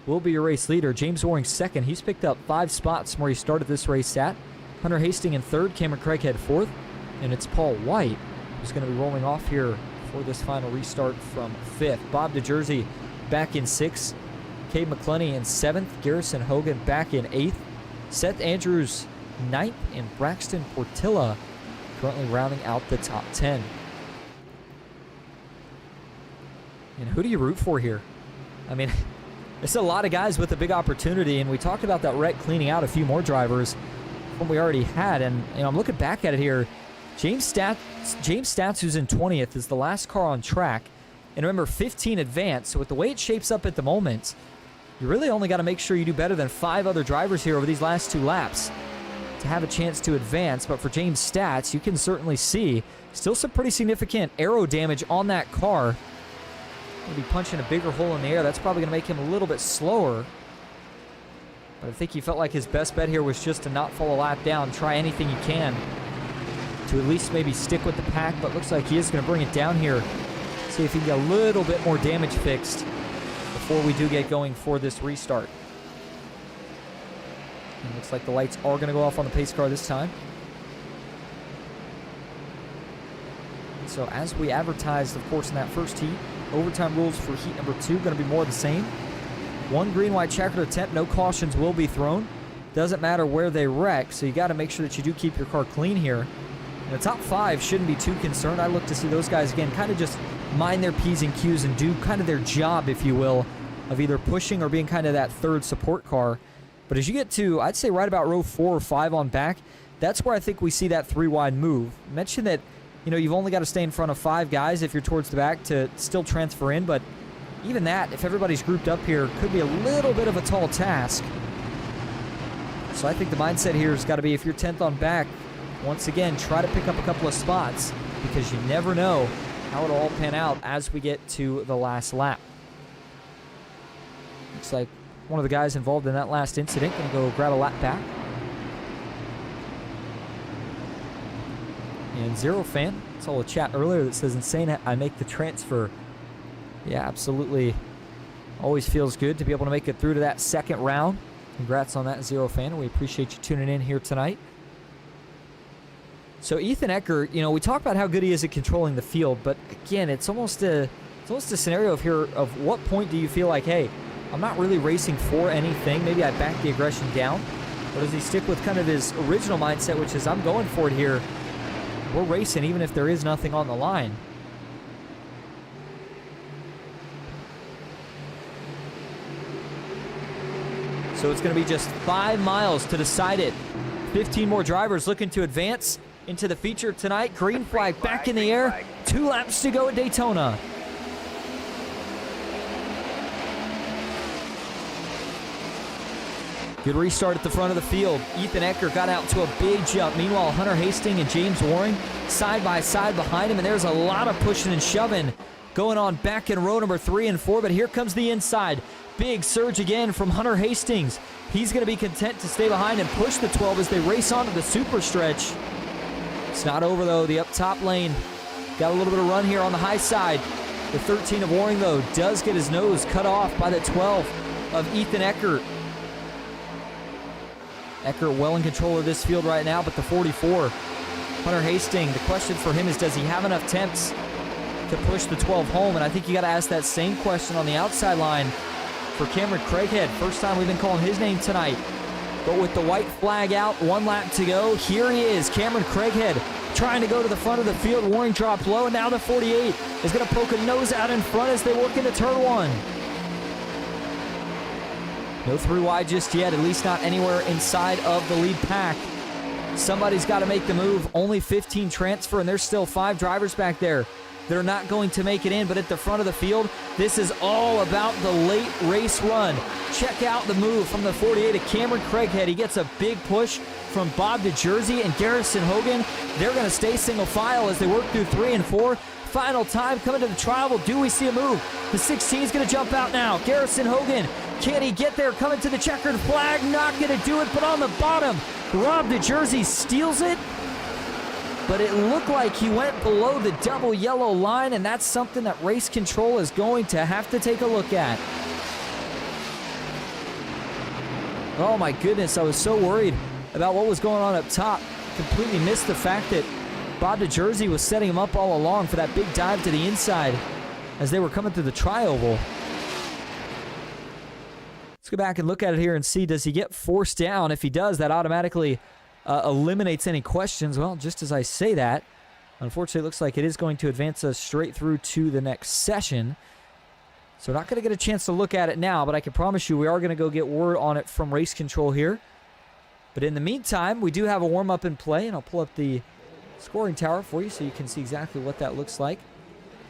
will be your race leader. James Waring second. He's picked up 5 spots from where he started this race at. Hunter Hastings in third, Cameron Craighead fourth, and it's Paul White who's going to be rolling off here for this final restart from 5th. Bob DeJersey back in 6th. Cade McClenney in 7th. Garrison Hogan back in 8th. Seth Andrews 9th, and Braxton Portilla currently rounding out the top 10. And who do you root for here? I mean, it's a lot of guys with a big opportunity, and we talked about that wreck cleaning out a few more drivers from we already had. And I'm looking back at it here. James Stats, who's in 20th, is the last car on track. And remember, 15 advanced. So with the way it shapes up at the moment, you really only got to make sure you do better than 5 other drivers here over these last 2 laps to have a chance to advance. But for James' stats, you can certainly see still some pretty significant aero damage on that car. Going to be punching a bigger hole in the air. That's probably going to make him a little bit slower. But I think he felt like his best bet here was just to not fall a lap down, try anything he can to at least maybe stick with the pack. But looks like he is going to bring it down here. See if he can get a little bit more damage fixed before we do get going for this restart. And looks like the lights are going to go off on the pace car this time. So as we advertised, of course, in that first heat, overtime rules for heat number 2 going to be more of the same. 1 green, white checkered attempt, no cautions will be thrown. Doesn't matter where they wreck, so you got to make sure that you do keep your car clean here. And the top 5 shouldn't be too concerned. I look to see those guys, again, kind of just mind their P's and Q's and do kind of their job, if you will, of either pushing or being kind of that third support car. But as you get to, I'd say right about row 4 or 5 on back, that's where I think we see that 3-wide move. Mention that, you know, you've only got to stay in front of 5 guys if you're towards the back to still transfer in, but even that, if everybody's grouped up here, could be a little bit of a tall task. So I think the mindset here has got to be, if you're 10th on back, once again, try to pick up a couple of spots, because you never know how it'll all pan out as we get to the last lap. Looks like one of the guys involved in that last incident going to go grab a lap back. And Zero Fan, saw a chat earlier that says, insane I make the transfer. Yeah, absolutely. Always feels good to be able to make it through to that second round. Congrats on that, Zero Fan. We appreciate you tuning in here tonight. So Ethan Ecker, you know, we talk about how good he is at controlling the field, but again, it's almost a scenario of what point do you feel like, hey, I'm not really racing for anything. Maybe I back the aggression down. Or does he stick with kind of his original mindset, which is, I'm going for it here. We're racing even if there is nothing on the line. So it's going to be just 5 miles to decide it. 15 more drivers looking to advance into the feature tonight. Green flag back in the air. 2 laps to go at Daytona. Good restart at the front of the field. Ethan Ecker got out to a big jump. Meanwhile, Hunter Hastings and James Waring side by side behind him, and there's a lot of pushing and shoving going on back in row number 3 and 4, but here comes the inside. Big surge again from Hunter Hastings. He's going to be content to stay behind and push the 12 as they race onto the super stretch. It's not over, though. The up top lane got a little bit of run here on the high side. The 13 of Waring, though, does get his nose cut off by the 12 of Ethan Ecker. Ecker well in control of this field right now, but the 44, Hunter Hastings, the question for him is, does he have enough temps to push the 12 home? And I think you got to ask that same question on the outside line for Cameron Craighead. First time we've been calling his name tonight. But with the white flag out, 1 lap to go, here he is, Cameron Craighead, trying to go to the front of the field. Waring dropped low, and now the 48 is going to poke a nose out in front as they work into turn 1. No 3 wide just yet, at least not anywhere inside of the lead pack. Somebody's got to make the move. Only 15 transfer, and there's still 5 drivers back there that are not going to make it in. But at the front of the field, this is all about the late race run. Check out the move from the 48 of Cameron Craighead. He gets a big push from Bob DeJersey and Garrison Hogan. They're going to stay single file as they work through 3 and 4. Final time coming to the trial. Do we see a move? The 16 is going to jump out now. Garrison Hogan, can he get there? Coming to the checkered flag. Not going to do it, but on the bottom, Rob DeJersey steals it. But it looked like he went below the double yellow line, and that's something that race control is going to have to take a look at. Oh my goodness, I was so worried about what was going on up top. Completely missed the fact that Bob DeJersey was setting him up all along for that big dive to the inside as they were coming through the tri-oval. Let's go back and look at it here and see, does he get forced down? If he does, that automatically eliminates any questions. Well, just as I say that, unfortunately, it looks like it is going to advance us straight through to the next session. So we're not going to get a chance to look at it now, but I can promise you we are going to go get word on it from race control here. But in the meantime, we do have a warm-up in play, and I'll pull up the scoring tower for you so you can see exactly what that looks like.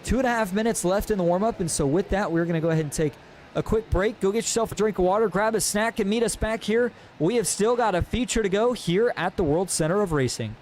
2.5 minutes left in the warm-up, and so with that, we're going to go ahead and take a quick break. Go get yourself a drink of water, grab a snack, and meet us back here. We have still got a feature to go here at the World Center of Racing.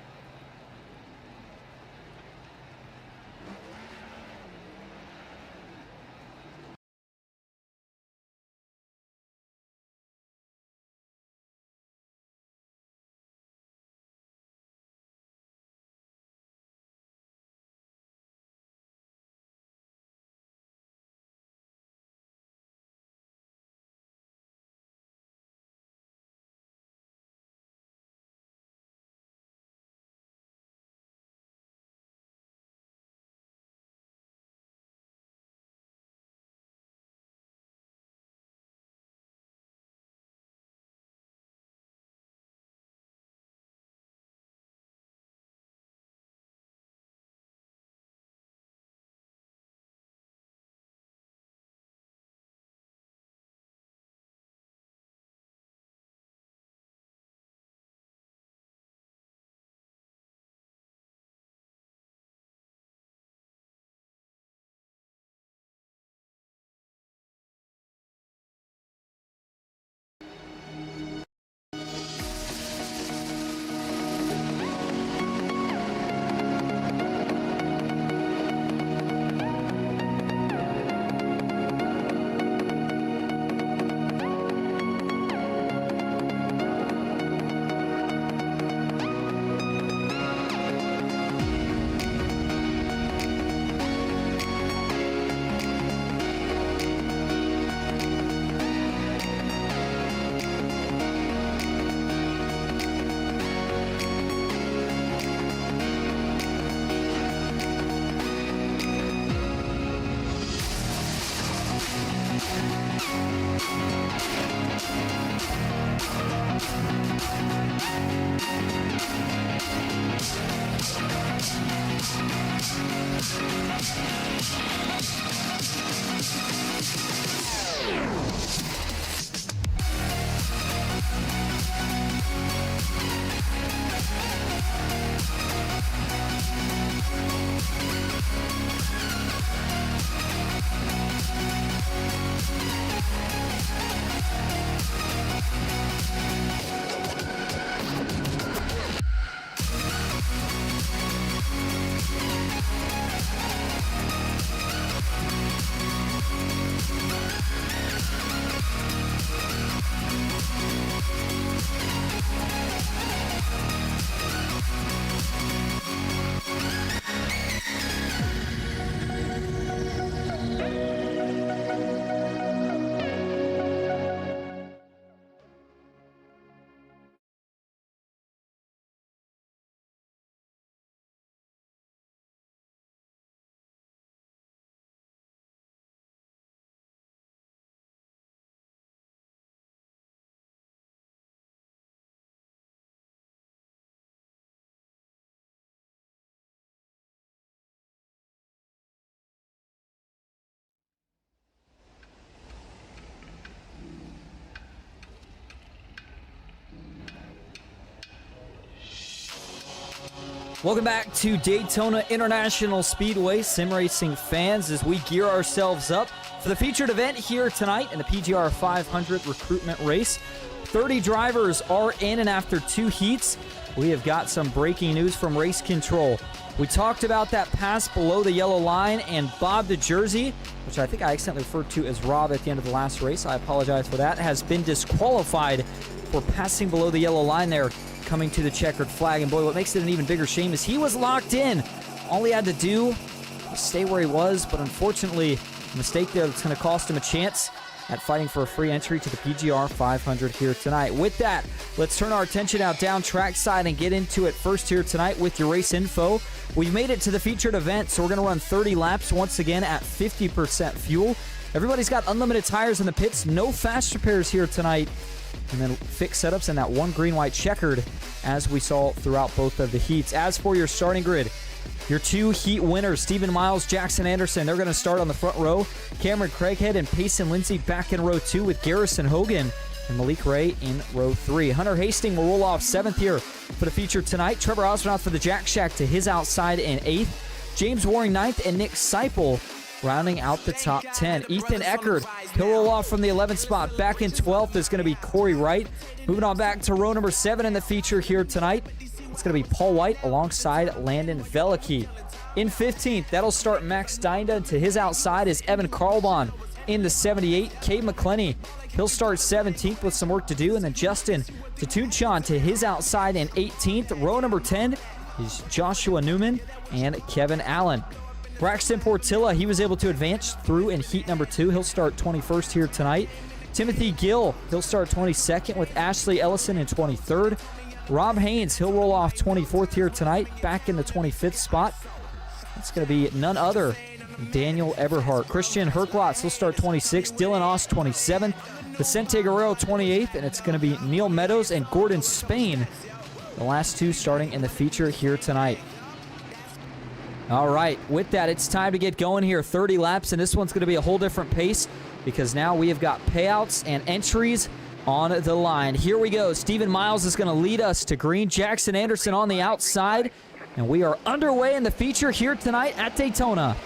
Welcome back to Daytona International Speedway, sim racing fans, as we gear ourselves up for the featured event here tonight in the PGR 500 recruitment race. 30 drivers are in, and after 2 heats, we have got some breaking news from race control. We talked about that pass below the yellow line, and Bob the Jersey, which I think I accidentally referred to as Rob at the end of the last race, I apologize for that, has been disqualified for passing below the yellow line there, coming to the checkered flag. And boy, what makes it an even bigger shame is he was locked in. All he had to do was stay where he was, but unfortunately, a mistake there that's going to cost him a chance at fighting for a free entry to the PGR 500 here tonight. With that, let's turn our attention out down trackside and get into it first here tonight with your race info. We've made it to the featured event, so we're going to run 30 laps once again at 50% fuel. Everybody's got unlimited tires in the pits, no fast repairs here tonight, and then fixed setups in that one green-white checkered as we saw throughout both of the heats. As for your starting grid, your 2 heat winners, Stephen Miles, Jackson Anderson, they're going to start on the front row. Cameron Craighead and Payson Lindsay back in row 2 with Garrison Hogan and Malik Ray in row 3. Hunter Hastings will roll off 7th here for the feature tonight. Trevor Osmond for the Jack Shack to his outside in 8th. James Waring 9th and Nick Seipel rounding out the top 10. Ethan Eckert, he'll roll off from the 11th spot. Back in 12th is going to be Corey Wright. Moving on back to row number 7 in the feature here tonight. It's going to be Paul White alongside Landon Veliky. In 15th, that'll start Max Dinda. To his outside is Evan Karlbahn in the 78. Cade McClenny, he'll start 17th with some work to do. And then Justin Tatunchon to his outside in 18th. Row number 10 is Joshua Newman and Kevin Allen. Braxton Portilla, he was able to advance through in heat number 2. He'll start 21st here tonight. Timothy Gill, he'll start 22nd with Ashley Ellison in 23rd. Rob Haynes, he'll roll off 24th here tonight, back in the 25th spot. It's going to be none other than Daniel Eberhardt. Christian Herklotz, he'll start 26th. Dylan Oss, 27th. Vicente Guerrero, 28th. And it's going to be Neil Meadows and Gordon Spain, the last two starting in the feature here tonight. All right, with that, it's time to get going here. 30 laps, and this one's going to be a whole different pace because now we have got payouts and entries on the line. Here we go. Stephen Miles is going to lead us to green. Jackson Anderson on the outside. And we are underway in the feature here tonight at Daytona.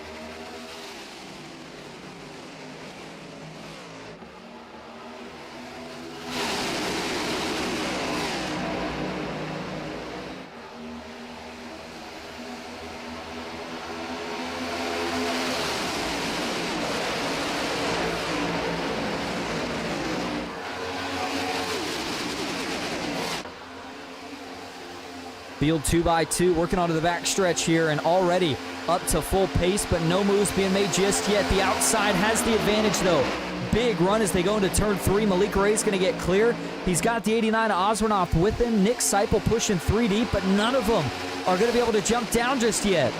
Field 2x2 working onto the backstretch here, and already up to full pace, but no moves being made just yet. The outside has the advantage, though. Big run as they go into turn 3. Malik Ray's going to get clear. He's got the 89 of Osmanoff with him. Nick Seipel pushing 3 deep, but none of them are going to be able to jump down just yet.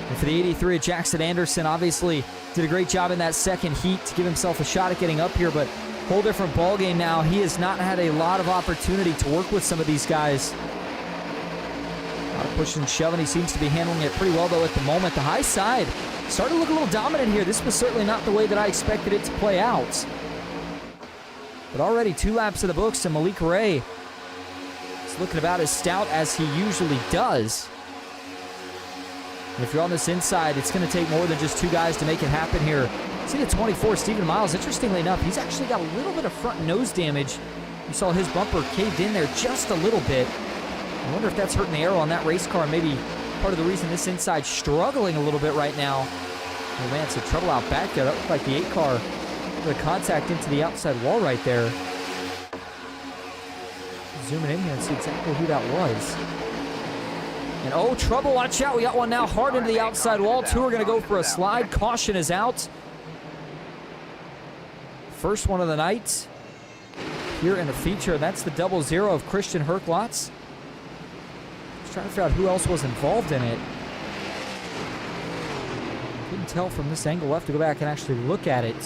And for the 83 of Jackson Anderson, obviously did a great job in that second heat to give himself a shot at getting up here, but whole different ball game now. He has not had a lot of opportunity to work with some of these guys. Pushing and shoving. He seems to be handling it pretty well, though, at the moment. The high side started to look a little dominant here. This was certainly not the way that I expected it to play out. But already 2 laps of the books, and Malik Ray is looking about as stout as he usually does. And if you're on this inside, it's going to take more than just 2 guys to make it happen here. See the 24, Stephen Miles. Interestingly enough, he's actually got a little bit of front nose damage. You saw his bumper caved in there just a little bit. I wonder if that's hurting the aero on that race car. Maybe part of the reason this inside's struggling a little bit right now. Oh man, some trouble out back there. That looked like the 8 car. The contact into the outside wall right there. Zooming in here and see exactly who that was. And oh, trouble, watch out. We got one now hard into the outside wall. 2 are going to go for a slide. Caution is out. First one of the night here in the feature. That's the 00 of Christian Herklotz. Trying to figure out who else was involved in it. Couldn't tell from this angle. We'll have to go back and actually look at it.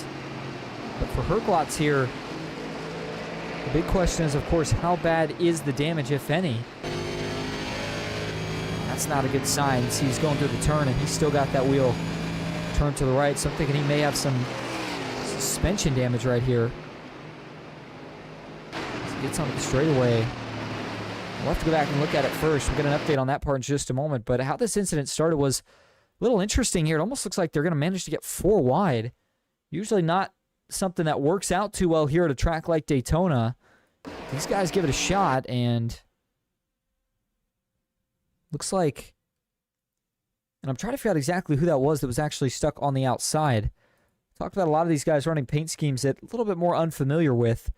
But for Herklotz here, the big question is, of course, how bad is the damage, if any? That's not a good sign. See, he's going through the turn, and he's still got that wheel turned to the right. So I'm thinking he may have some suspension damage right here. As he gets onto the straightaway. We'll have to go back and look at it first. We'll get an update on that part in just a moment. But how this incident started was a little interesting here. It almost looks like they're going to manage to get 4 wide. Usually not something that works out too well here at a track like Daytona. These guys give it a shot, and looks like... And I'm trying to figure out exactly who that was actually stuck on the outside. Talked about a lot of these guys running paint schemes that a little bit more unfamiliar with.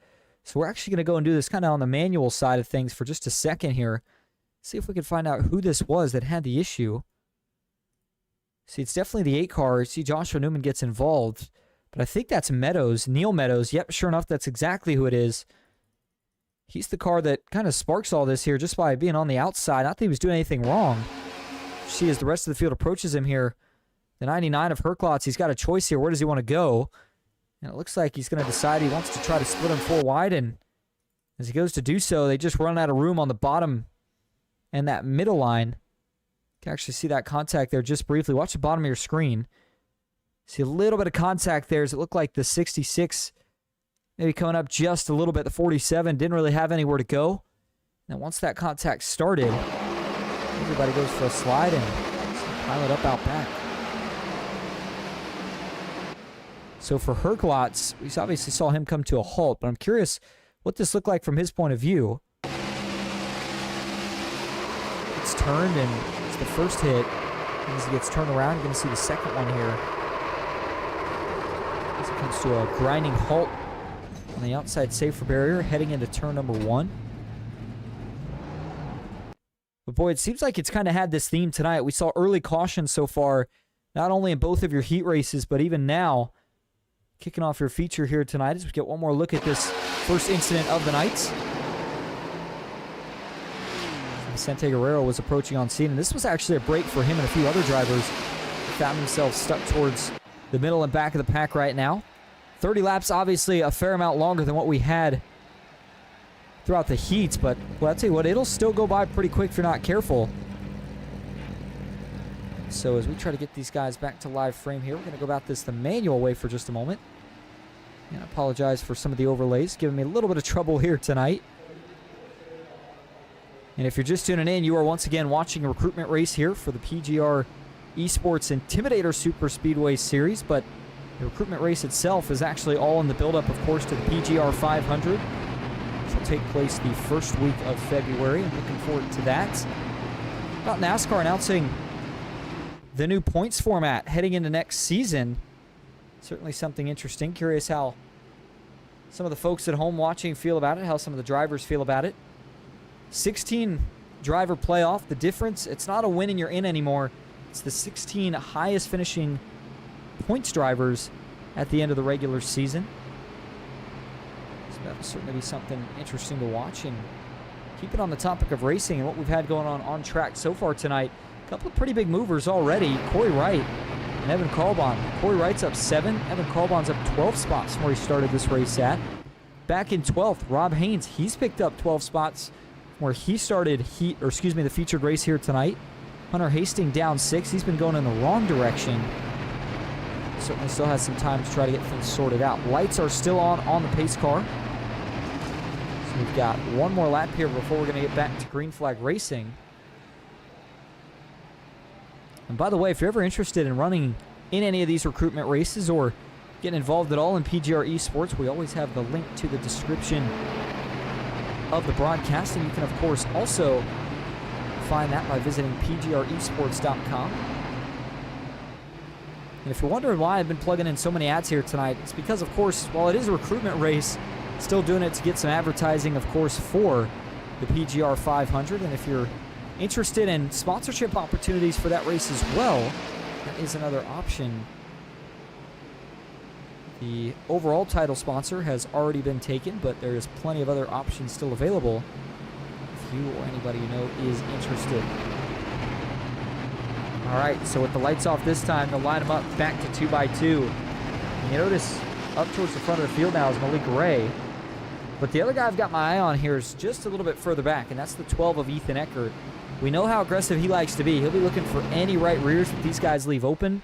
So we're actually going to go and do this kind of on the manual side of things for just a second here. See if we can find out who this was that had the issue. See, it's definitely the 8 car. See, Joshua Newman gets involved. But I think that's Meadows, Neil Meadows. Yep, sure enough, that's exactly who it is. He's the car that kind of sparks all this here just by being on the outside. Not that he was doing anything wrong. See, as the rest of the field approaches him here, the 99 of Herklotz, he's got a choice here. Where does he want to go? And it looks like he's going to decide he wants to try to split him 4 wide. And as he goes to do so, they just run out of room on the bottom and that middle line. You can actually see that contact there just briefly. Watch the bottom of your screen. See a little bit of contact there as it looked like the 66 maybe coming up just a little bit. The 47 didn't really have anywhere to go. Now once that contact started, everybody goes for a slide and pile it up out back. So for Herklotz, we obviously saw him come to a halt, but I'm curious what this looked like from his point of view. It's turned, and it's the first hit. As he gets turned around, you're going to see the second one here. As it comes to a grinding halt on the outside safer barrier, heading into turn number 1. But boy, it seems like it's kind of had this theme tonight. We saw early caution so far, not only in both of your heat races, but even now, kicking off your feature here tonight as we get one more look at this first incident of the night. Vicente Guerrero was approaching on scene, and this was actually a break for him and a few other drivers who found themselves stuck towards the middle and back of the pack right now. 30 laps, obviously a fair amount longer than what we had throughout the heats, but well, I'll tell you what, it'll still go by pretty quick if you're not careful. So as we try to get these guys back to live frame here, we're going to go about this the manual way for just a moment. And I apologize for some of the overlays, giving me a little bit of trouble here tonight. And if you're just tuning in, you are once again watching a recruitment race here for the PGR eSports Intimidator Super Speedway Series, but the recruitment race itself is actually all in the build-up, of course, to the PGR 500, which will take place the first week of February. I'm looking forward to that. About NASCAR announcing the new points format heading into next season. Certainly something interesting. Curious how some of the folks at home watching feel about it, how some of the drivers feel about it. 16 driver playoff. The difference, it's not a win and you're in anymore. It's the 16 highest finishing points drivers at the end of the regular season. So that'll certainly be something interesting to watch. And keep it on the topic of racing and what we've had going on track so far tonight. A couple of pretty big movers already. Corey Wright and Evan Carlbon. Corey Wright's up 7. Evan Carlbon's up 12 spots from where he started this race at. Back in 12th, Rob Haynes. He's picked up 12 spots where he started the featured race here tonight. Hunter Hastings down 6. He's been going in the wrong direction. Certainly still has some time to try to get things sorted out. Lights are still on the pace car. So we've got one more lap here before we're going to get back to green flag racing. And by the way, if you're ever interested in running in any of these recruitment races or getting involved at all in PGR eSports, we always have the link to the description of the broadcast, and you can of course also find that by visiting pgresports.com. And if you're wondering why I've been plugging in so many ads here tonight, it's because of course, while it is a recruitment race, still doing it to get some advertising of course for the PGR 500. And if you're interested in sponsorship opportunities for that race as well, that is another option. The overall title sponsor has already been taken, but there is plenty of other options still available if you or anybody you know is interested. All right, so with the lights off this time, they'll line them up back to 2x2. And you notice up towards the front of the field now is Malik Ray. But the other guy I've got my eye on here is just a little bit further back, and that's the 12 of Ethan Eckert. We know how aggressive he likes to be. He'll be looking for any right rears that these guys leave open.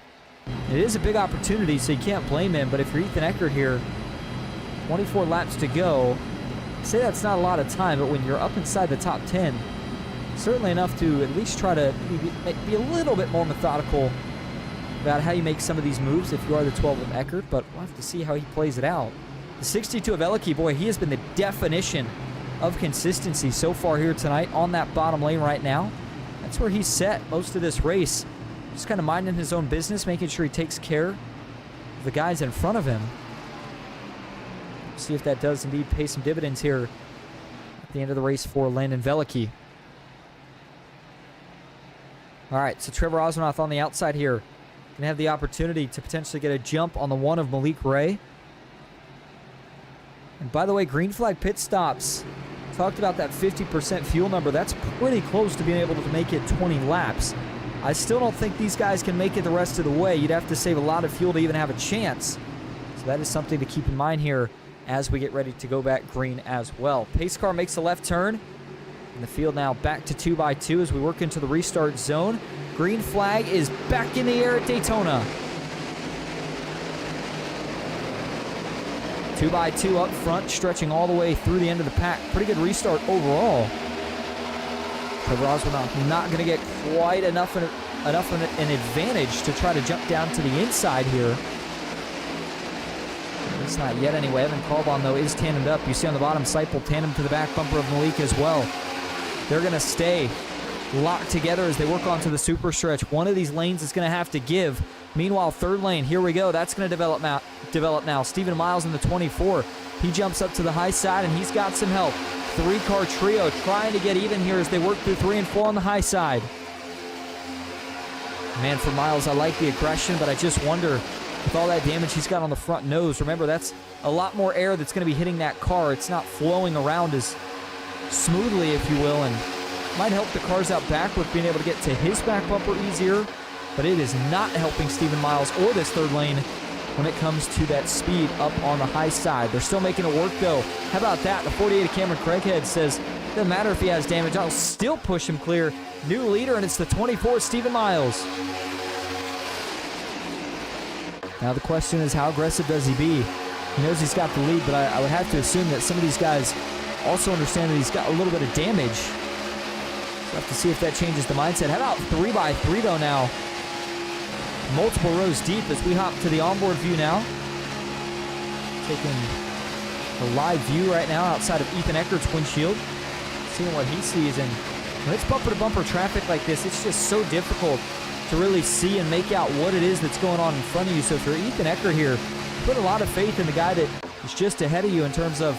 It is a big opportunity, so you can't blame him. But if you're Ethan Eckert here, 24 laps to go. I say that's not a lot of time, but when you're up inside the top 10, certainly enough to at least try to be a little bit more methodical about how you make some of these moves if you are the 12 of Eckert, but we'll have to see how he plays it out. The 62 of Eleki, boy, he has been the definition of consistency so far here tonight on that bottom lane right now. That's where he's set most of this race. Just kind of minding his own business, making sure he takes care of the guys in front of him. See if that does indeed pay some dividends here at the end of the race for Landon Velicki. All right, so Trevor Osmanoff on the outside here. Going to have the opportunity to potentially get a jump on the 1 of Malik Ray. And by the way, green flag pit stops. Talked about that 50% fuel number. That's pretty close to being able to make it 20 laps. I still don't think these guys can make it the rest of the way. You'd have to save a lot of fuel to even have a chance. So that is something to keep in mind here as we get ready to go back green as well. Pace car makes a left turn. And the field now back to 2x2 as we work into the restart zone. Green flag is back in the air at Daytona. 2x2 up front, stretching all the way through the end of the pack. Pretty good restart overall. Trevor Osmanoff not going to get quite enough of an advantage to try to jump down to the inside here. It's not yet anyway. Evan Carlbon, though, is tandemed up. You see on the bottom, Seipel tandem to the back bumper of Malik as well. They're going to stay locked together as they work onto the super stretch. One of these lanes is going to have to give. Meanwhile, third lane, here we go. That's going to develop now. Stephen Miles in the 24. He jumps up to the high side, and he's got some help. Three-car trio trying to get even here as they work through 3 and 4 on the high side. Man, for Miles, I like the aggression, but I just wonder, with all that damage he's got on the front nose, remember, that's a lot more air that's going to be hitting that car. It's not flowing around as smoothly, if you will, and might help the cars out back with being able to get to his back bumper easier, but it is not helping Stephen Miles or this third lane when it comes to that speed up on the high side. They're still making it work, though. How about that? The 48 of Cameron Craighead says, doesn't matter if he has damage, I'll still push him clear. New leader, and it's the 24, Stephen Miles. Now the question is, how aggressive does he be? He knows he's got the lead, but I would have to assume that some of these guys also understand that he's got a little bit of damage. We'll have to see if that changes the mindset. How about 3x3 though now? Multiple rows deep as we hop to the onboard view now. Taking a live view right now outside of Ethan Eckert's windshield. Seeing what he sees, and when it's bumper-to-bumper traffic like this, it's just so difficult to really see and make out what it is that's going on in front of you. So if you're Ethan Eckert here, put a lot of faith in the guy that is just ahead of you in terms of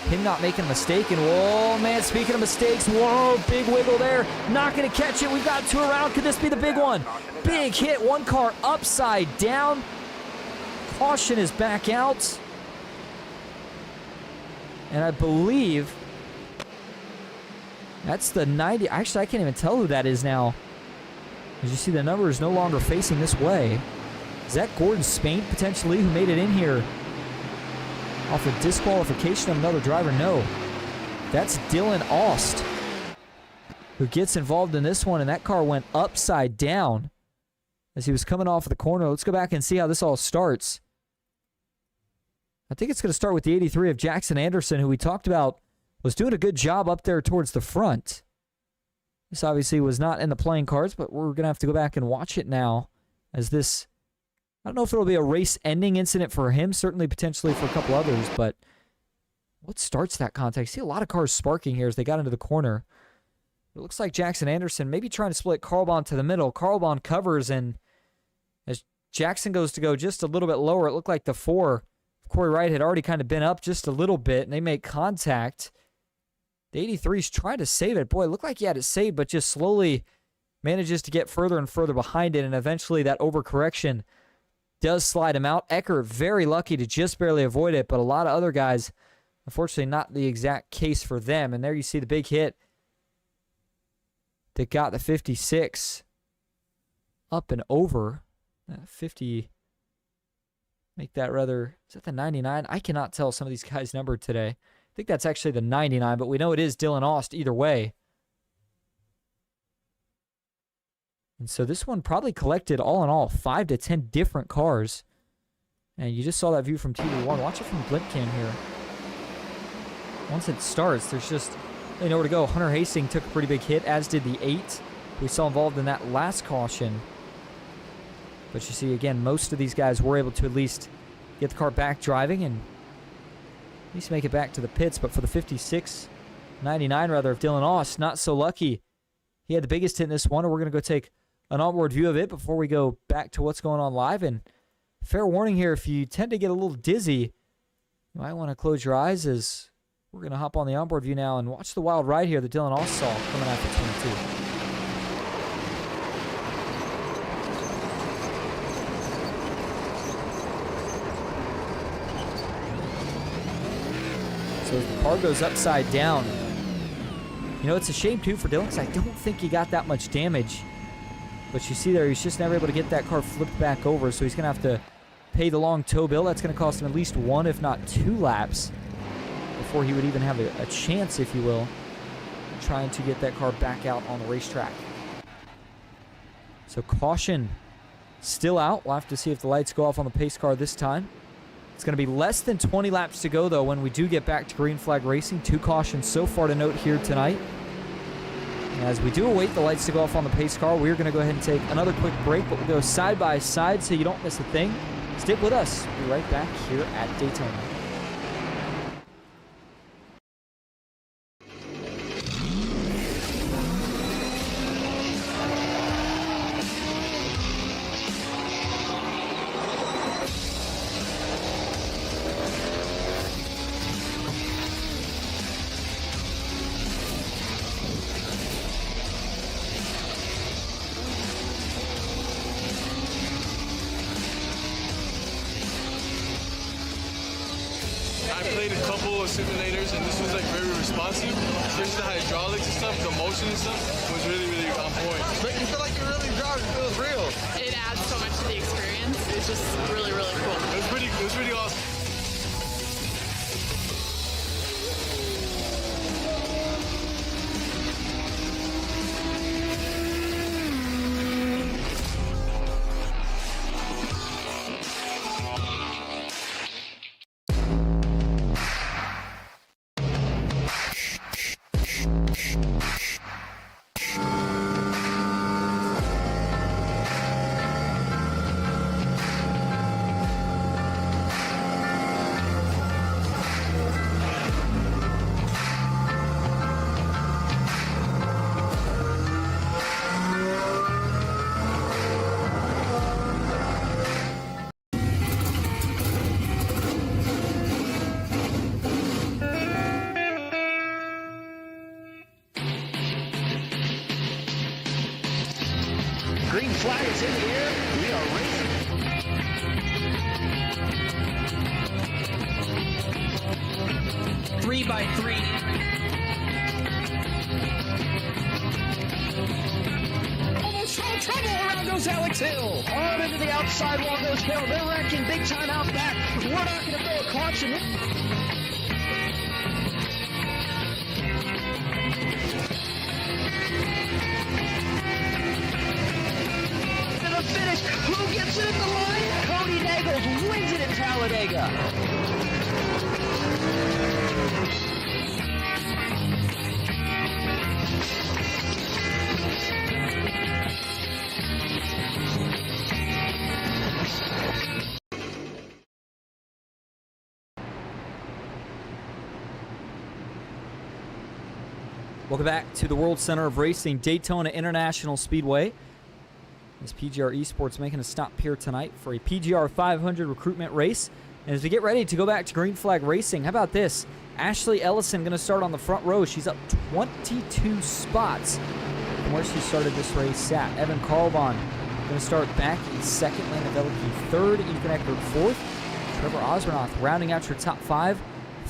him not making a mistake. And whoa, man, speaking of mistakes, whoa, big wiggle there. Not going to catch it. We've got 2 around. Could this be the big one? Big hit. One car upside down. Caution is back out. And I believe that's the 90. Actually, I can't even tell who that is now. As you see, the number is no longer facing this way. Is that Gordon Spain, potentially, who made it in here off a disqualification of another driver? No. That's Dylan Aust, who gets involved in this one, and that car went upside down as he was coming off of the corner. Let's go back and see how this all starts. I think it's going to start with the 83 of Jackson Anderson, who we talked about was doing a good job up there towards the front. This obviously was not in the playing cards, but we're going to have to go back and watch it now as this, I don't know if it'll be a race-ending incident for him, certainly potentially for a couple others, but what starts that contact? See a lot of cars sparking here as they got into the corner. It looks like Jackson Anderson maybe trying to split Carlbon to the middle. Carlbon covers, and as Jackson goes to go just a little bit lower, it looked like the 4 of Corey Wright had already kind of been up just a little bit, and they make contact. The 83's trying to save it. Boy, it looked like he had it saved, but just slowly manages to get further and further behind it, and eventually that overcorrection does slide him out. Eckert very lucky to just barely avoid it, but a lot of other guys, unfortunately not the exact case for them. And there you see the big hit that got the 56 up and over. 50, make that rather, is that the 99? I cannot tell some of these guys numbered today. I think that's actually the 99, but we know it is Dylan Aust either way. And so this one probably collected, all in all, 5 to 10 different cars. And you just saw that view from TV1. Watch it from Blimp Cam here. Once it starts, there's just nowhere to go. Hunter Hastings took a pretty big hit, as did the 8 we saw involved in that last caution. But you see, again, most of these guys were able to at least get the car back driving and at least make it back to the pits. But for the 56, 99 rather, of Dylan Aust, not so lucky. He had the biggest hit in this one, and we're going to go take an onboard view of it before we go back to what's going on live. And fair warning here, if you tend to get a little dizzy, you might want to close your eyes as we're going to hop on the onboard view now and watch the wild ride here that Dylan Aust saw coming out of 22. So as the car goes upside down, you know, it's a shame too for Dylan because I don't think he got that much damage. But you see there, he's just never able to get that car flipped back over, so he's going to have to pay the long tow bill. That's going to cost him at least 1, if not 2 laps before he would even have a chance, if you will, trying to get that car back out on the racetrack. So caution still out. We'll have to see if the lights go off on the pace car this time. It's going to be less than 20 laps to go, though, when we do get back to green flag racing. 2 cautions so far to note here tonight. As we do await the lights to go off on the pace car, we're going to go ahead and take another quick break, but we'll go side by side so you don't miss a thing. Stick with us. We'll be right back here at Daytona. I played a couple of simulators and this was like very responsive, especially the hydraulics and stuff, the motion and stuff was really, really on point. But you feel like you're really driving, it feels real. It adds so much to the experience. It's just really, really cool. It was pretty awesome. Green flag is in the air. We are racing. Three by three. Almost no trouble. Around goes Alex Hill. On into the outside wall goes Hill. They're wrecking big time out back. We're not going to throw a caution. Finish. Who gets it at the line? Cody Nagels wins it in Talladega. Welcome back to the World Center of Racing, Daytona International Speedway. This PGR eSports making a stop here tonight for a PGR 500 recruitment race. And as we get ready to go back to green flag racing, how about this? Ashley Ellison going to start on the front row. She's up 22 spots from where she started this race at. Evan Carlbon going to start back in second. Landon Velicki third. Ethan Eckert fourth. Trevor Osronoff rounding out your top five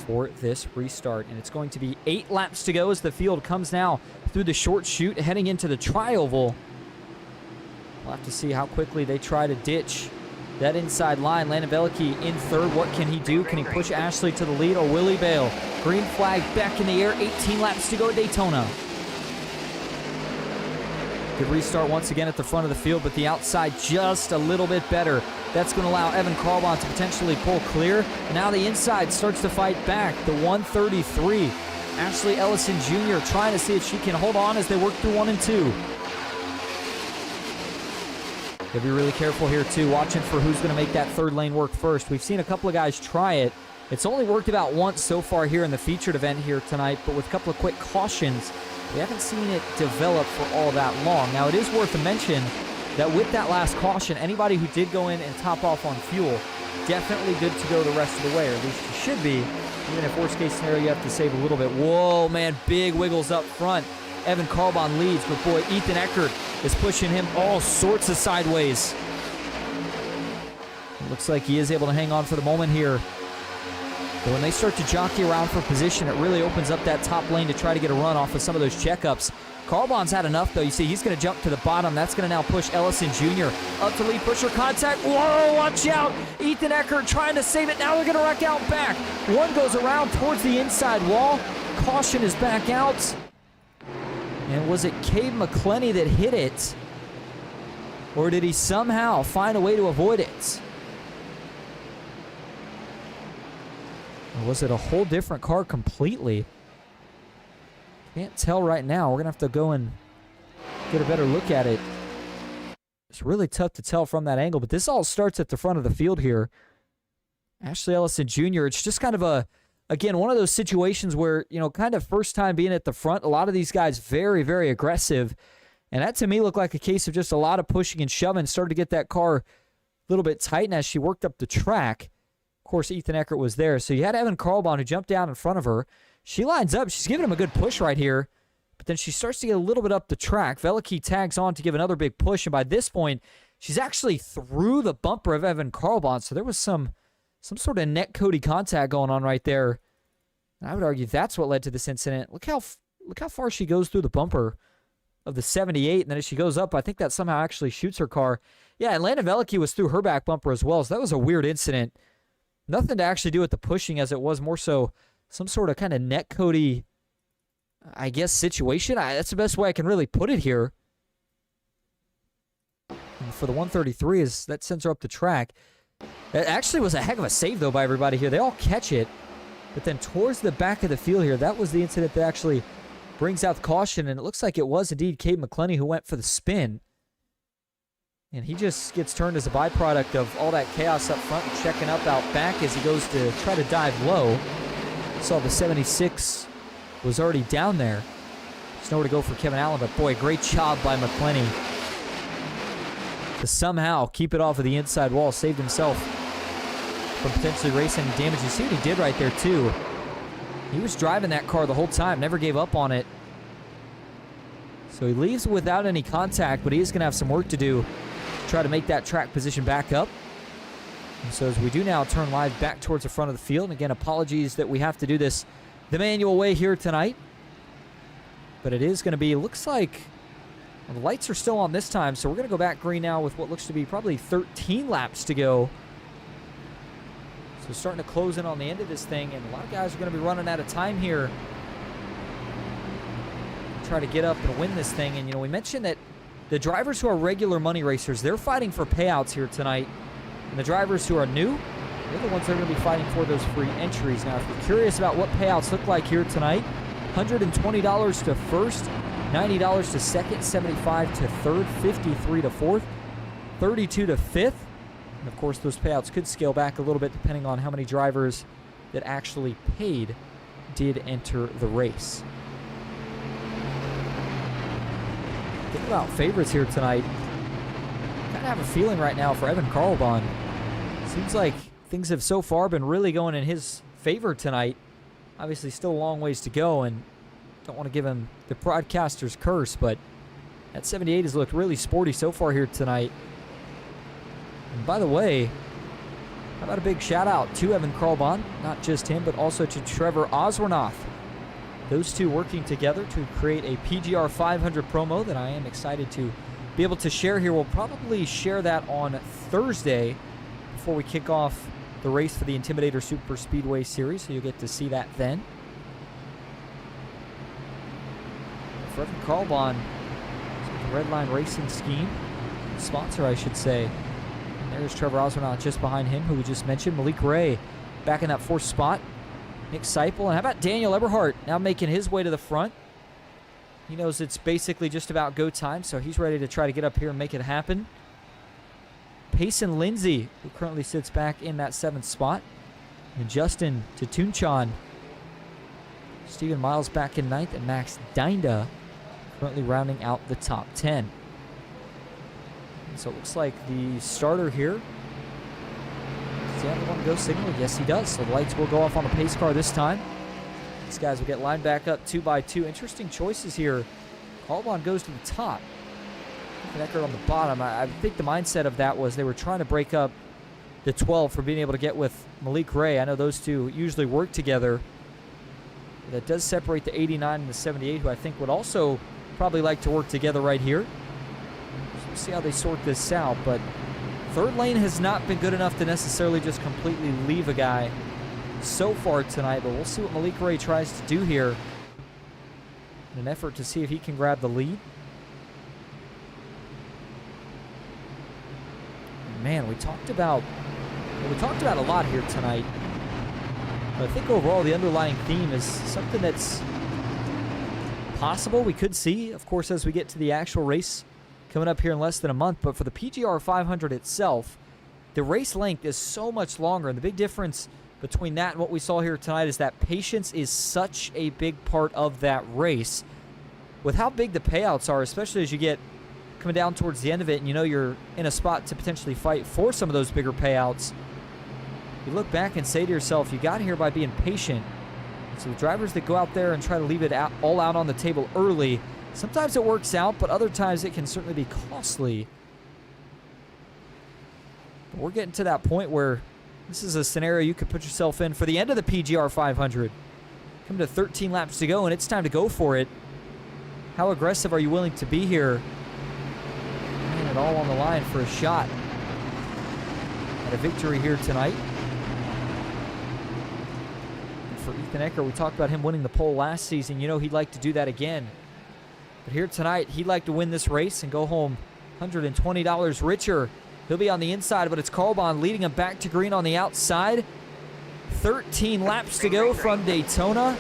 for this restart. And it's going to be 8 laps to go as the field comes now through the short chute heading into the tri-oval. We'll have to see how quickly they try to ditch that inside line. Landon Velicki in third. What can he do? Can he push Ashley to the lead, or will he bail? Green flag back in the air. 18 laps to go at Daytona. Good restart once again at the front of the field, but the outside just a little bit better. That's going to allow Evan Carlbon to potentially pull clear. And now the inside starts to fight back. The 133. Ashley Ellison Jr. trying to see if she can hold on as they work through 1 and 2. They'll be really careful here, too, watching for who's going to make that third lane work first. We've seen a couple of guys try it. It's only worked about once so far here in the featured event here tonight, but with a couple of quick cautions, we haven't seen it develop for all that long. Now, it is worth a mention that with that last caution, anybody who did go in and top off on fuel, definitely good to go the rest of the way, or at least you should be. Even if worst case scenario, you have to save a little bit. Whoa, man, big wiggles up front. Evan Carlbon leads, but boy, Ethan Eckert is pushing him all sorts of sideways. It looks like he is able to hang on for the moment here. But when they start to jockey around for position, it really opens up that top lane to try to get a run off of some of those checkups. Carlbon's had enough, though. You see, he's going to jump to the bottom. That's going to now push Ellison Jr. up to lead pusher contact. Whoa, watch out. Ethan Eckert trying to save it. Now they're going to wreck out back. One goes around towards the inside wall. Caution is back out. And was it Cade McClenny that hit it? Or did he somehow find a way to avoid it? Or was it a whole different car completely? Can't tell right now. We're going to have to go and get a better look at it. It's really tough to tell from that angle, but this all starts at the front of the field here. Ashley Ellison Jr., it's just kind of again, one of those situations where, kind of first time being at the front, a lot of these guys very, very aggressive. And that to me looked like a case of just a lot of pushing and shoving, started to get that car a little bit tight. And as she worked up the track, of course, Ethan Eckert was there. So you had Evan Carlbon who jumped down in front of her. She lines up. She's giving him a good push right here. But then she starts to get a little bit up the track. Veliky tags on to give another big push. And by this point, she's actually through the bumper of Evan Carlbon. So there was some sort of net-Cody contact going on right there. And I would argue that's what led to this incident. Look how far she goes through the bumper of the 78. And then as she goes up, I think that somehow actually shoots her car. Yeah, and Landon Veliky was through her back bumper as well. So that was a weird incident. Nothing to actually do with the pushing as it was more so some sort of kind of net-Cody, I guess, situation. That's the best way I can really put it here. And for the 133, is that sends her up the track. That actually was a heck of a save, though, by everybody here. They all catch it. But then towards the back of the field here, that was the incident that actually brings out the caution. And it looks like it was indeed Cade McClenny who went for the spin. And he just gets turned as a byproduct of all that chaos up front and checking up out back as he goes to try to dive low. Saw the 76 was already down there. There's nowhere to go for Kevin Allen, but boy, great job by McClenny to somehow keep it off of the inside wall, saved himself from potentially racing damage. You see what he did right there, too. He was driving that car the whole time, never gave up on it. So he leaves without any contact, but he is going to have some work to do to try to make that track position back up. And so as we do now turn live back towards the front of the field, and again, apologies that we have to do this the manual way here tonight. But it is going to be, looks like, well, the lights are still on this time, so we're going to go back green now with what looks to be probably 13 laps to go. So starting to close in on the end of this thing, and a lot of guys are going to be running out of time here. Try to get up and win this thing. And, we mentioned that the drivers who are regular money racers, they're fighting for payouts here tonight. And the drivers who are new, they're the ones that are going to be fighting for those free entries. Now, if you're curious about what payouts look like here tonight, $120 to first, $90 to second, $75 to third, $53 to fourth, $32 to fifth. And, of course, those payouts could scale back a little bit depending on how many drivers that actually paid did enter the race. Think about favorites here tonight. Kind of have a feeling right now for Evan Carlbon. Seems like things have so far been really going in his favor tonight. Obviously still a long ways to go, and don't want to give him the broadcaster's curse, but that 78 has looked really sporty so far here tonight. And by the way, how about a big shout out to Evan Carlbon, not just him, but also to Trevor Oswernoth. Those two working together to create a PGR 500 promo that I am excited to be able to share here. We'll probably share that on Thursday before we kick off the race for the Intimidator Super Speedway Series, so you'll get to see that then. For Evan Carlbon, the Redline Racing Scheme, sponsor I should say. And there's Trevor Oswernoth just behind him, who we just mentioned. Malik Ray back in that fourth spot. Nick Seipel, and how about Daniel Eberhardt now making his way to the front? He knows it's basically just about go time, so he's ready to try to get up here and make it happen. Payson Lindsay, who currently sits back in that seventh spot. And Justin Tatunchon. Stephen Miles back in ninth, and Max Dinda currently rounding out the top 10. And so it looks like the starter here. Does he have the one-go signal? Yes, he does. So the lights will go off on the pace car this time. These guys will get lined back up 2 by 2. Interesting choices here. Carlbon goes to the top. Eckert on the bottom. I think the mindset of that was they were trying to break up the 12 for being able to get with Malik Ray. I know those two usually work together. That does separate the 89 and the 78, who I think would also probably like to work together right here. So we'll see how they sort this out, but third lane has not been good enough to necessarily just completely leave a guy so far tonight, but we'll see what Malik Ray tries to do here in an effort to see if he can grab the lead. Man, we talked about a lot here tonight. But I think overall the underlying theme is something that's possible we could see, of course, as we get to the actual race coming up here in less than a month. But for the PGR 500 itself, the race length is so much longer. And the big difference between that and what we saw here tonight is that patience is such a big part of that race. With how big the payouts are, especially as you get coming down towards the end of it and you know you're in a spot to potentially fight for some of those bigger payouts, you look back and say to yourself, you got here by being patient. So the drivers that go out there and try to leave it all out on the table early, sometimes it works out, but other times it can certainly be costly. But we're getting to that point where this is a scenario you could put yourself in for the end of the PGR 500. Coming to 13 laps to go, and it's time to go for it. How aggressive are you willing to be here? Laying it all on the line for a shot at a victory here tonight. And for Ethan Eckert, we talked about him winning the pole last season. You know he'd like to do that again. But here tonight, he'd like to win this race and go home $120 richer. He'll be on the inside, but it's Colbon leading him back to green on the outside. 13 laps to go from Daytona.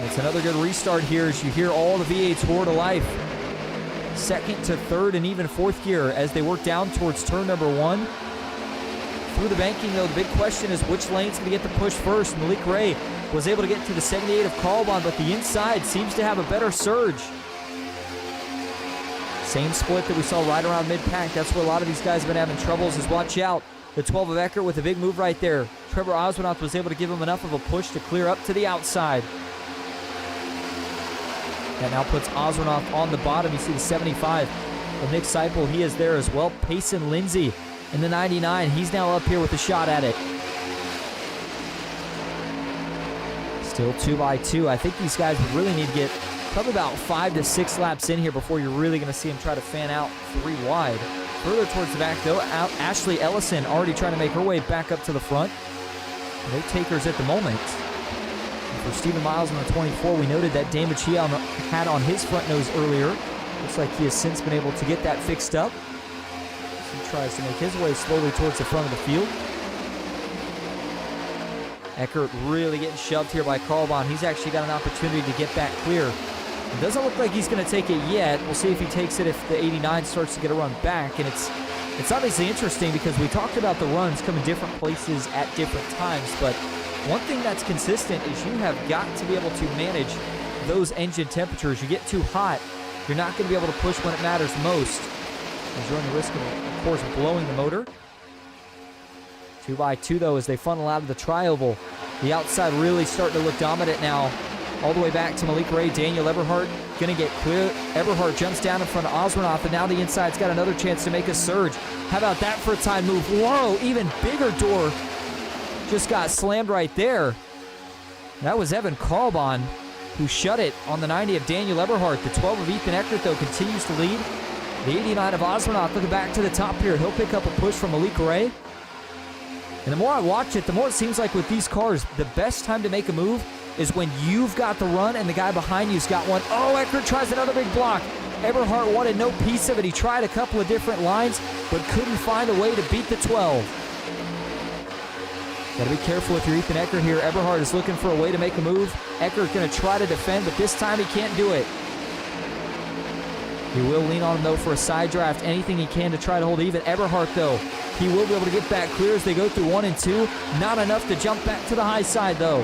It's another good restart here as you hear all the V8s roar to life. Second to third and even fourth gear as they work down towards turn number 1. Through the banking, though, the big question is which lane's going to get the push first. Malik Ray was able to get to the 78 of Colbon, but the inside seems to have a better surge. Same split that we saw right around mid-pack. That's where a lot of these guys have been having troubles, is watch out. The 12 of Eckert with a big move right there. Trevor Oswinoth was able to give him enough of a push to clear up to the outside. That now puts Oswinoth on the bottom. You see the 75 of Nick Seipel. He is there as well. Payson Lindsay in the 99. He's now up here with a shot at it. Still 2x2. I think these guys would really need to get probably about 5 to 6 laps in here before you're really going to see them try to fan out 3 wide. Further towards the back, though, Ashley Ellison already trying to make her way back up to the front. No takers at the moment. And for Stephen Miles on the 24, we noted that damage he had on his front nose earlier. Looks like he has since been able to get that fixed up. He tries to make his way slowly towards the front of the field. Eckert really getting shoved here by Colbon. He's actually got an opportunity to get back clear. It doesn't look like he's going to take it yet. We'll see if he takes it if the 89 starts to get a run back. And it's obviously interesting because we talked about the runs coming different places at different times. But one thing that's consistent is you have got to be able to manage those engine temperatures. You get too hot, you're not going to be able to push when it matters most. As you're on the risk of course, blowing the motor. 2x2, though, as they funnel out of the tri-oval. The outside really starting to look dominant now. All the way back to Malik Ray. Daniel Eberhardt going to get clear. Eberhardt jumps down in front of Oswinoth, and now the inside's got another chance to make a surge. How about that for a time move? Whoa, even bigger door just got slammed right there. That was Evan Colbon who shut it on the 90 of Daniel Eberhardt. The 12 of Ethan Eckert, though, continues to lead. The 89 of Oswinoth looking back to the top here. He'll pick up a push from Malik Ray. And the more I watch it, the more it seems like with these cars, the best time to make a move is when you've got the run and the guy behind you's got one. Oh, Eckert tries another big block. Eberhardt wanted no piece of it. He tried a couple of different lines, but couldn't find a way to beat the 12. Got to be careful with your Ethan Eckert here. Eberhardt is looking for a way to make a move. Eckert going to try to defend, but this time he can't do it. He will lean on him, though, for a side draft. Anything he can to try to hold even. Eberhardt, though, he will be able to get back clear as they go through 1 and 2. Not enough to jump back to the high side, though.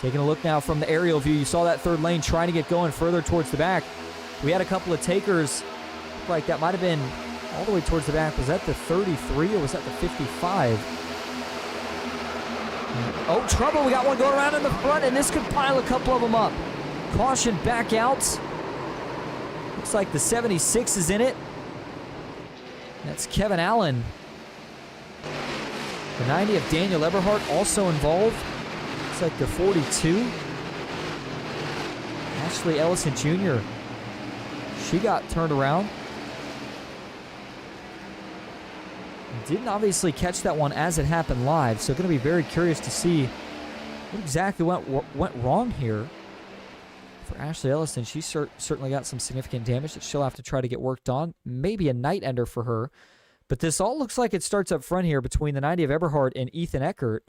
Taking a look now from the aerial view, you saw that third lane trying to get going further towards the back. We had a couple of takers. Looked like that might have been all the way towards the back. Was that the 33 or was that the 55? Oh, trouble. We got one going around in the front, and this could pile a couple of them up. Caution back out. Looks like the 76 is in it. That's Kevin Allen. The 90 of Daniel Eberhardt also involved. Looks like the 42. Ashley Ellison Jr. She got turned around. Didn't obviously catch that one as it happened live, so going to be very curious to see what exactly went wrong here. For Ashley Ellison, she certainly got some significant damage that she'll have to try to get worked on. Maybe a night ender for her. But this all looks like it starts up front here between the 90 of Eberhardt and Ethan Eckert.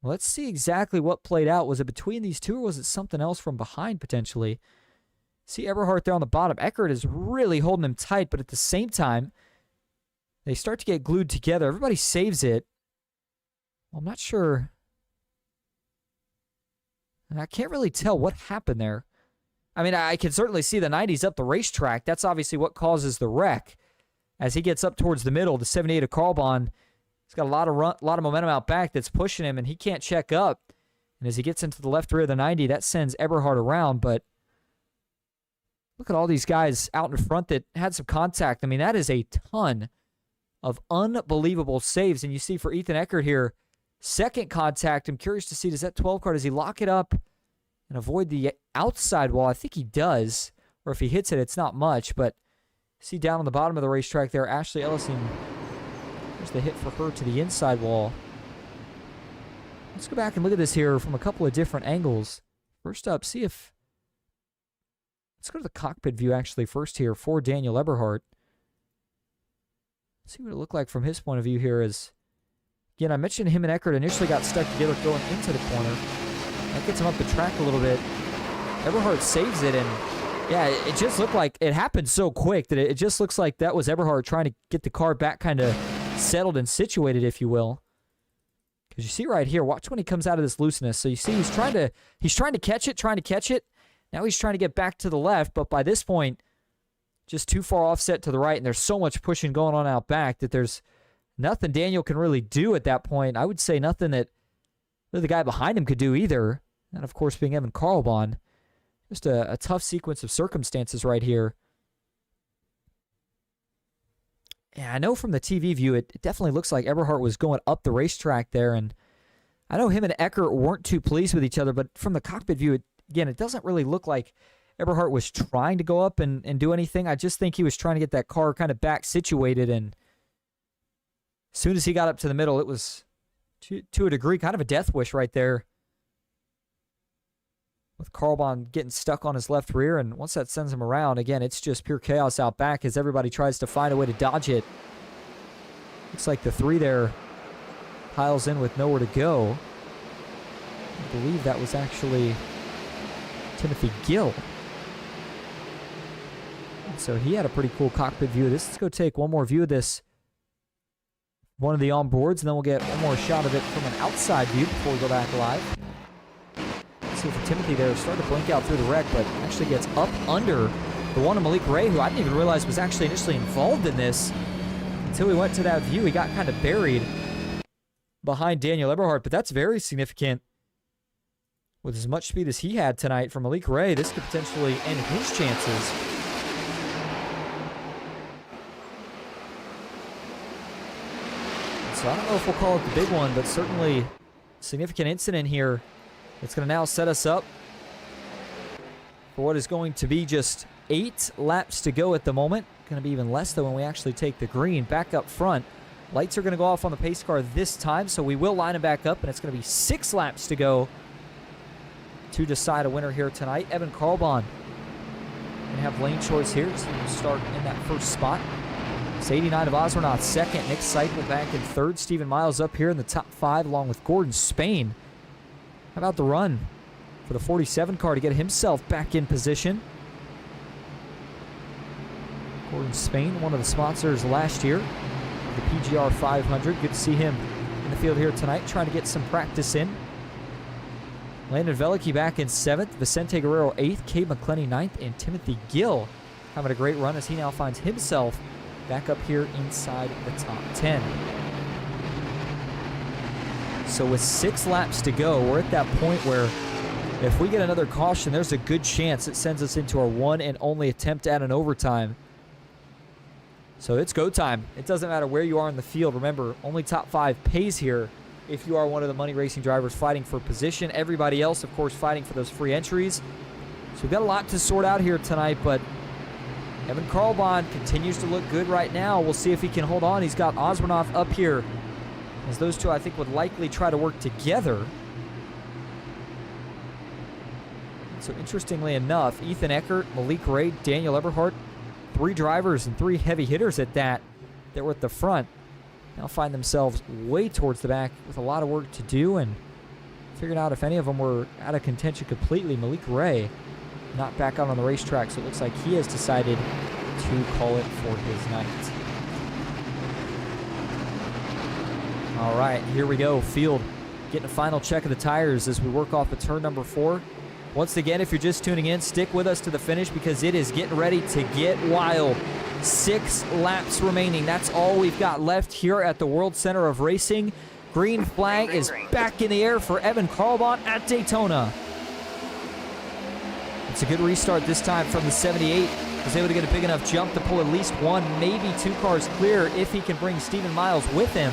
Let's see exactly what played out. Was it between these two, or was it something else from behind potentially? See Eberhardt there on the bottom. Eckert is really holding him tight, but at the same time, they start to get glued together. Everybody saves it. Well, I'm not sure. And I can't really tell what happened there. I mean, I can certainly see the 90s up the racetrack. That's obviously what causes the wreck. As he gets up towards the middle, the 78 of Carlbahn, he's got a lot of momentum out back that's pushing him, and he can't check up. And as he gets into the left rear of the 90, that sends Eberhardt around. But look at all these guys out in front that had some contact. I mean, that is a ton of unbelievable saves. And you see for Ethan Eckert here, second contact. I'm curious to see, does that 12 car, does he lock it up and avoid the outside wall? I think he does. Or if he hits it, it's not much. But see down on the bottom of the racetrack there, Ashley Ellison. There's the hit for her to the inside wall. Let's go back and look at this here from a couple of different angles. First up, see if... Let's go to the cockpit view actually first here for Daniel Eberhardt. See what it looked like from his point of view here is... Again, I mentioned him and Eckert initially got stuck together going into the corner. That gets him up the track a little bit. Eberhardt saves it, and yeah, it just looked like it happened so quick that it just looks like that was Eberhardt trying to get the car back kind of settled and situated, if you will. Because you see right here, watch when he comes out of this looseness. So you see he's trying to catch it. Now he's trying to get back to the left, but by this point, just too far offset to the right, and there's so much pushing going on out back that there's nothing Daniel can really do at that point. I would say nothing that the guy behind him could do either. And, of course, being Evan Carlbahn. Just a tough sequence of circumstances right here. Yeah, I know from the TV view, it definitely looks like Eberhardt was going up the racetrack there. And I know him and Eckert weren't too pleased with each other, but from the cockpit view, it doesn't really look like Eberhardt was trying to go up and do anything. I just think he was trying to get that car kind of back situated, and as soon as he got up to the middle, it was, to a degree, kind of a death wish right there. With Carlbahn getting stuck on his left rear, and once that sends him around, again, it's just pure chaos out back as everybody tries to find a way to dodge it. Looks like the three there piles in with nowhere to go. I believe that was actually Timothy Gill. So he had a pretty cool cockpit view of this. Let's go take one more view of this. One of the onboards, and then we'll get one more shot of it from an outside view before we go back live. Let's see if Timothy there started to blink out through the wreck, but actually gets up under the one of Malik Ray, who I didn't even realize was actually initially involved in this until we went to that view. He got kind of buried behind Daniel Eberhardt, but that's very significant. With as much speed as he had tonight from Malik Ray, this could potentially end his chances. So I don't know if we'll call it the big one, but certainly significant incident here. It's going to now set us up for what is going to be just 8 laps to go at the moment. Going to be even less, though, when we actually take the green. Back up front, lights are going to go off on the pace car this time, so we will line them back up, and it's going to be 6 laps to go to decide a winner here tonight. Evan Carlbahn going to have lane choice here, so he'll start in that first spot. It's 89 of Osmernoth second. Nick Seipel back in third. Stephen Miles up here in the top 5 along with Gordon Spain. How about the run for the 47 car to get himself back in position? Gordon Spain, one of the sponsors last year of the PGR 500. Good to see him in the field here tonight, trying to get some practice in. Landon Velicky back in 7th. Vicente Guerrero 8th. Cade McClenny 9th. And Timothy Gill having a great run as he now finds himself back up here inside the top 10. So with 6 laps to go, we're at that point where if we get another caution, there's a good chance it sends us into our one and only attempt at an overtime. So it's go time. It doesn't matter where you are in the field. Remember, only top 5 pays here if you are one of the Money Racing drivers fighting for position. Everybody else, of course, fighting for those free entries. So we've got a lot to sort out here tonight, but Evan Carlbahn continues to look good right now. We'll see if he can hold on. He's got Osmernoth up here, as those two, I think, would likely try to work together. So interestingly enough, Ethan Eckert, Malik Ray, Daniel Eberhardt, 3 drivers and 3 heavy hitters at that were at the front, now find themselves way towards the back with a lot of work to do. And Figuring out if any of them were out of contention completely. Malik Ray not back out on the racetrack, so it looks like he has decided to call it for his night. All right, here we go. Field getting a final check of the tires as we work off of turn number 4. Once again, if you're just tuning in, stick with us to the finish because it is getting ready to get wild. 6 laps remaining. That's all we've got left here at the World Center of Racing. Green flag is back in the air for Evan Carlbon at Daytona. It's a good restart this time from the 78. Was able to get a big enough jump to pull at least 1, maybe 2 cars clear if he can bring Stephen Miles with him.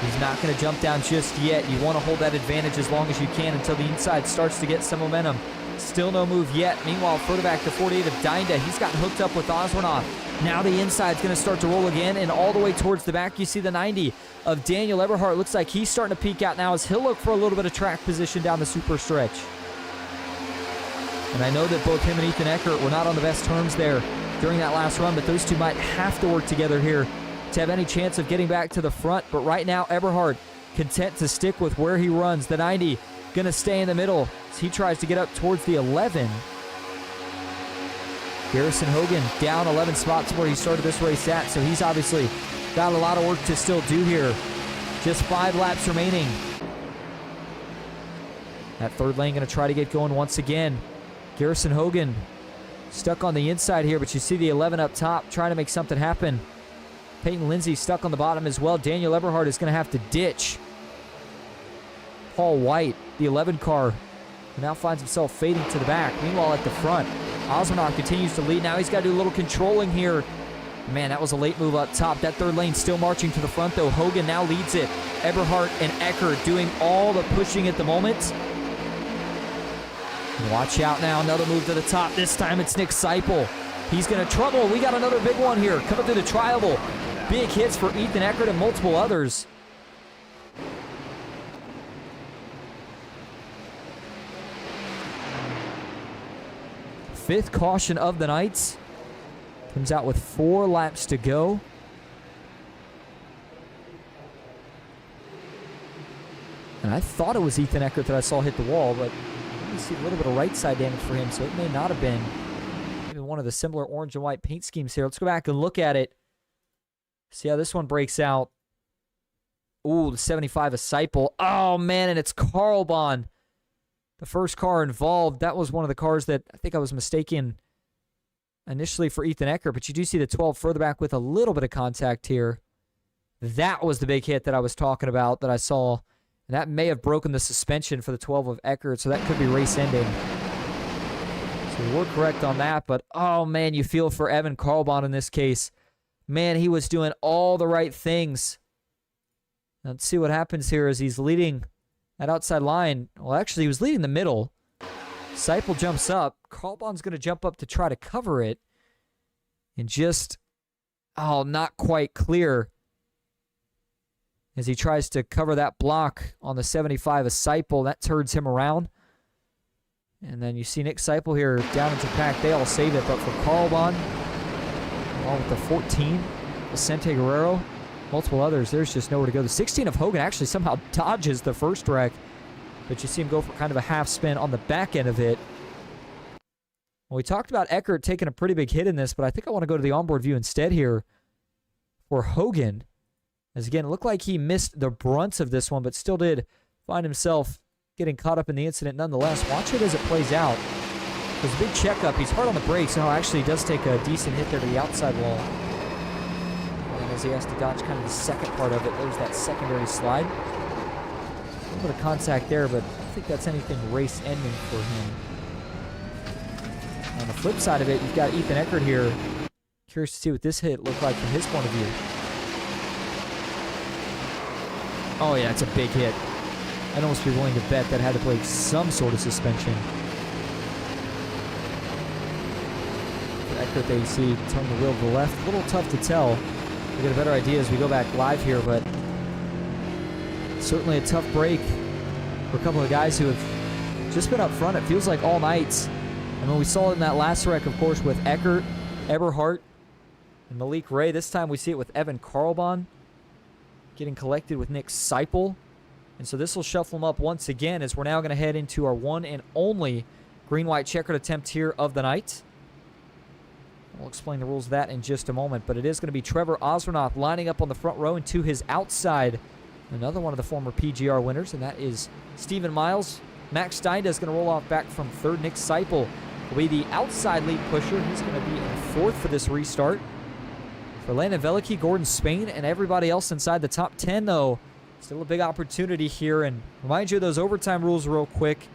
He's not going to jump down just yet. You want to hold that advantage as long as you can until the inside starts to get some momentum. Still no move yet. Meanwhile, further back to 48 of Dinda. He's gotten hooked up with Oswanoff. Now the inside's going to start to roll again, and all the way towards the back, you see the 90 of Daniel Eberhardt. Looks like he's starting to peek out now as he'll look for a little bit of track position down the super stretch. And I know that both him and Ethan Eckert were not on the best terms there during that last run, but those two might have to work together here to have any chance of getting back to the front. But right now, Eberhard content to stick with where he runs. The 90 going to stay in the middle as he tries to get up towards the 11. Garrison Hogan down 11 spots where he started this race at, so he's obviously got a lot of work to still do here. Just 5 laps remaining. That third lane going to try to get going once again. Garrison Hogan stuck on the inside here, but you see the 11 up top trying to make something happen. Peyton Lindsay stuck on the bottom as well. Daniel Eberhard is going to have to ditch Paul White, the 11 car, who now finds himself fading to the back. Meanwhile, at the front, Osmanov continues to lead. Now he's got to do a little controlling here. Man, that was a late move up top. That third lane still marching to the front, though. Hogan now leads it. Eberhard and Eckert doing all the pushing at the moment. Watch out now. Another move to the top. This time it's Nick Seipel. He's going to trouble. We got another big one here coming through the tri-oval. Big hits for Ethan Eckert and multiple others. Fifth caution of the night. Comes out with 4 laps to go. And I thought it was Ethan Eckert that I saw hit the wall, but you see a little bit of right side damage for him, so it may not have been even one of the similar orange and white paint schemes here. Let's go back and look at it. See how this one breaks out. Ooh, the 75 of Seipel. Oh, man, and it's Carlbon. The first car involved. That was one of the cars that I think I was mistaken initially for Ethan Eckert, but you do see the 12 further back with a little bit of contact here. That was the big hit that I was talking about that I saw. And that may have broken the suspension for the 12 of Eckert, so that could be race ending. So we're correct on that, but oh man, you feel for Evan Carlbon in this case. Man, he was doing all the right things. Let's see what happens here as he's leading that outside line. Well, actually, he was leading the middle. Seipel jumps up. Carlbon's going to jump up to try to cover it. And just, not quite clear as he tries to cover that block on the 75 of Seipel. That turns him around. And then you see Nick Seipel here down into pack. They all save it, but for Carlbon, along with the 14, Vicente Guerrero, multiple others, there's just nowhere to go. The 16 of Hogan actually somehow dodges the first wreck, but you see him go for kind of a half spin on the back end of it. Well, we talked about Eckert taking a pretty big hit in this, but I think I want to go to the onboard view instead here for Hogan. As again, it looked like he missed the brunt of this one, but still did find himself getting caught up in the incident nonetheless. Watch it as it plays out. There's a big checkup. He's hard on the brakes. No, actually, he does take a decent hit there to the outside wall. And as he has to dodge kind of the second part of it, there's that secondary slide. A little bit of contact there, but I don't think that's anything race-ending for him. On the flip side of it, you've got Ethan Eckert here. Curious to see what this hit looked like from his point of view. Oh, yeah, it's a big hit. I'd almost be willing to bet that had to break some sort of suspension. Eckert, there you see, turn the wheel to the left. A little tough to tell. We'll get a better idea as we go back live here, but certainly a tough break for a couple of guys who have just been up front, it feels like all night. And when we saw it in that last wreck, of course, with Eckert, Eberhard, and Malik Ray. This time we see it with Evan Carlbon getting collected with Nick Seipel. And so this will shuffle them up once again as we're now going to head into our one and only green-white checkered attempt here of the night. We'll explain the rules of that in just a moment, but it is going to be Trevor Osvernoth lining up on the front row, and to his outside, another one of the former PGR winners, and that is Stephen Miles. Max Steinda is going to roll off back from third. Nick Seipel will be the outside lead pusher. He's going to be in fourth for this restart. For Landon Velicki, Gordon Spain, and everybody else inside the top 10, though, still a big opportunity here. And remind you of those overtime rules real quick.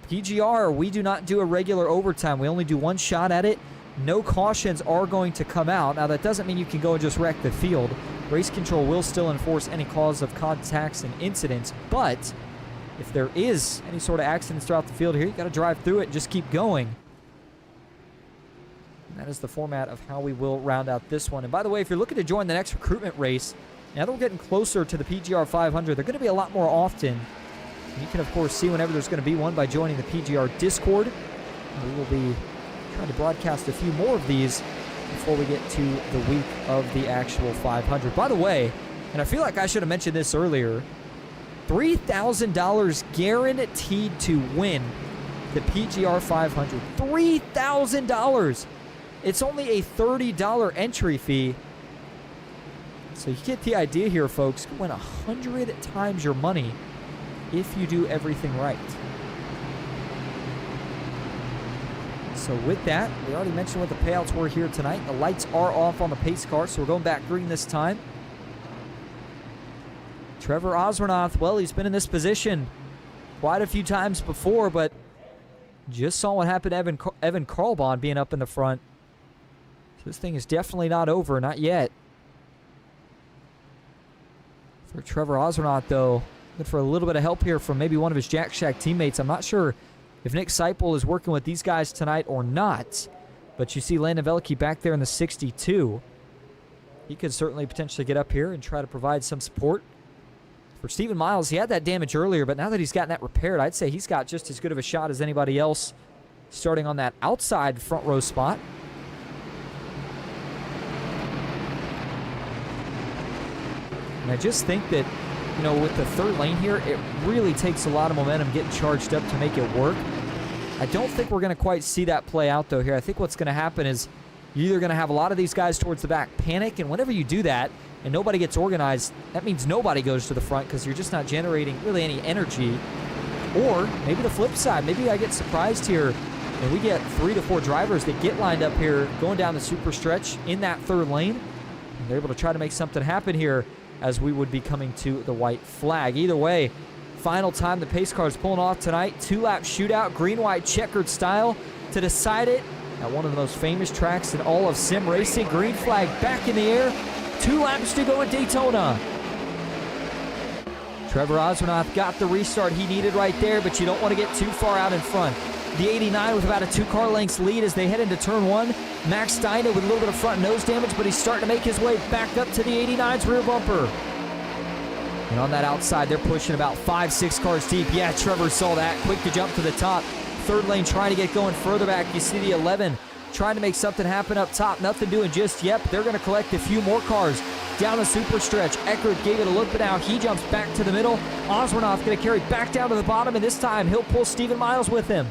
PGR, we do not do a regular overtime. We only do one shot at it. No cautions are going to come out. Now, that doesn't mean you can go and just wreck the field. Race control will still enforce any cause of contacts and incidents, but if there is any sort of accidents throughout the field here, you got to drive through it and just keep going. And that is the format of how we will round out this one. And by the way, if you're looking to join the next recruitment race, now that we're getting closer to the PGR 500, they're going to be a lot more often. And you can, of course, see whenever there's going to be one by joining the PGR Discord. And we will be trying to broadcast a few more of these before we get to the week of the actual 500. By the way, and I feel like I should have mentioned this earlier, $3,000 guaranteed to win the PGR 500. $3,000. It's only a $30 entry fee. So you get the idea here, folks. You can win 100 times your money if you do everything right. So with that, we already mentioned what the payouts were here tonight. The lights are off on the pace car, so we're going back green this time. Trevor Osvernoth, well, he's been in this position quite a few times before, but just saw what happened to Evan Carlbon being up in the front. So this thing is definitely not over, not yet. For Trevor Osvernoth, though, looking for a little bit of help here from maybe one of his Jack Shack teammates. I'm not sure if Nick Seipel is working with these guys tonight or not, but you see Landon Velicki back there in the 62. He could certainly potentially get up here and try to provide some support. For Stephen Miles, he had that damage earlier, but now that he's gotten that repaired, I'd say he's got just as good of a shot as anybody else starting on that outside front row spot. And I just think that, you know, with the third lane here, it really takes a lot of momentum getting charged up to make it work. I don't think we're going to quite see that play out, though, here. I think what's going to happen is you're either going to have a lot of these guys towards the back panic, and whenever you do that and nobody gets organized, that means nobody goes to the front because you're just not generating really any energy. Or maybe the flip side. Maybe I get surprised here and we get 3 to 4 drivers that get lined up here going down the super stretch in that third lane, and they're able to try to make something happen here as we would be coming to the white flag. Either way, final time the pace car is pulling off tonight. 2-lap shootout, green-white checkered style to decide it at one of the most famous tracks in all of sim racing. Green flag back in the air. 2 laps to go at Daytona. Trevor Osvernoth got the restart he needed right there, but you don't want to get too far out in front. The 89 with about a 2-car lengths lead as they head into turn 1. Max Steinda with a little bit of front nose damage, but he's starting to make his way back up to the 89's rear bumper. And on that outside, they're pushing about 5-6 cars deep. Yeah, Trevor saw that. Quick to jump to the top. Third lane trying to get going further back. You see the 11 trying to make something happen up top. Nothing doing just yet. They're going to collect a few more cars down the super stretch. Eckert gave it a look, but now he jumps back to the middle. Osvernoth going to carry back down to the bottom, and this time he'll pull Stephen Miles with him.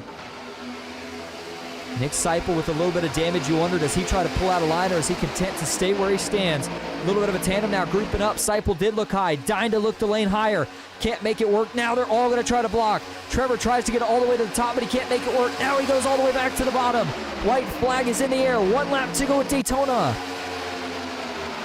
Nick Seipel with a little bit of damage. You wonder, does he try to pull out a line, or is he content to stay where he stands? A little bit of a tandem now grouping up. Seipel did look high. Dying to look the lane higher. Can't make it work. Now they're all going to try to block. Trevor tries to get all the way to the top, but he can't make it work. Now he goes all the way back to the bottom. White flag is in the air. 1 lap to go at Daytona.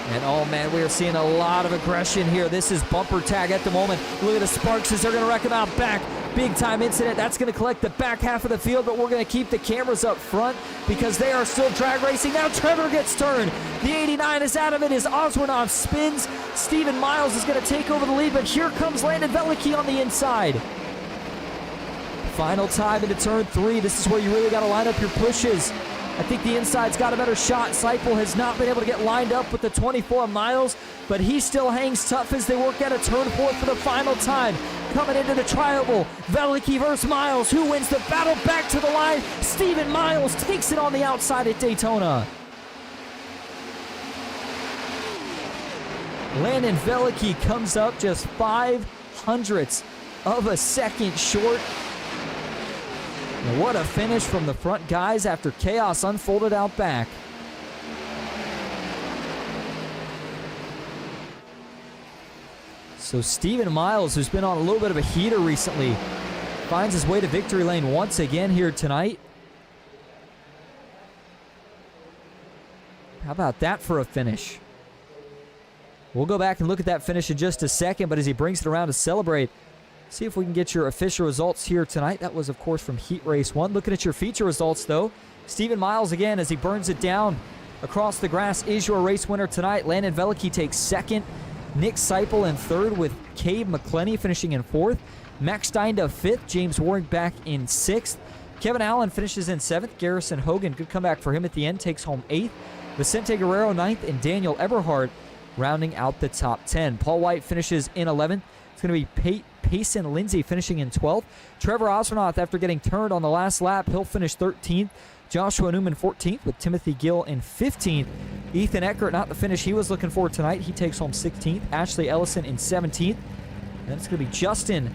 And oh man, we are seeing a lot of aggression here. This is bumper tag at the moment. Look at the sparks as they're going to wreck him out back. Big time incident. That's going to collect the back half of the field, but we're going to keep the cameras up front because they are still drag racing. Now Trevor gets turned. The 89 is out of it as Osvernoth spins. Stephen Miles is going to take over the lead, but here comes Landon Velicki on the inside. Final time into turn 3. This is where you really got to line up your pushes. I think the inside's got a better shot. Seipel has not been able to get lined up with the 24 Miles, but he still hangs tough as they work out a turn 4 for the final time. Coming into the trioval, Velicki versus Miles. Who wins the battle? Back to the line. Stephen Miles takes it on the outside at Daytona. Landon Velicki comes up just 5 0.006 of a second short. And what a finish from the front guys after chaos unfolded out back. So Steven Miles, who's been on a little bit of a heater recently, finds his way to victory lane once again here tonight. How about that for a finish? We'll go back and look at that finish in just a second, but as he brings it around to celebrate, see if we can get your official results here tonight. That was, of course, from Heat Race 1. Looking at your feature results, though, Steven Miles again as he burns it down across the grass is your race winner tonight. Landon Veliky takes second. Nick Seipel in third with Cade McClenny finishing in fourth. Max Steinda fifth. James Warwick back in sixth. Kevin Allen finishes in seventh. Garrison Hogan, good comeback for him at the end, takes home eighth. Vicente Guerrero ninth, and Daniel Eberhardt rounding out the top 10. Paul White finishes in 11th. It's going to be Payson Lindsay finishing in 12th. Trevor Osronoth, after getting turned on the last lap, he'll finish 13th. Joshua Newman 14th with Timothy Gill in 15th. Ethan Eckert, not the finish he was looking for tonight. He takes home 16th. Ashley Ellison in 17th. And then it's going to be Justin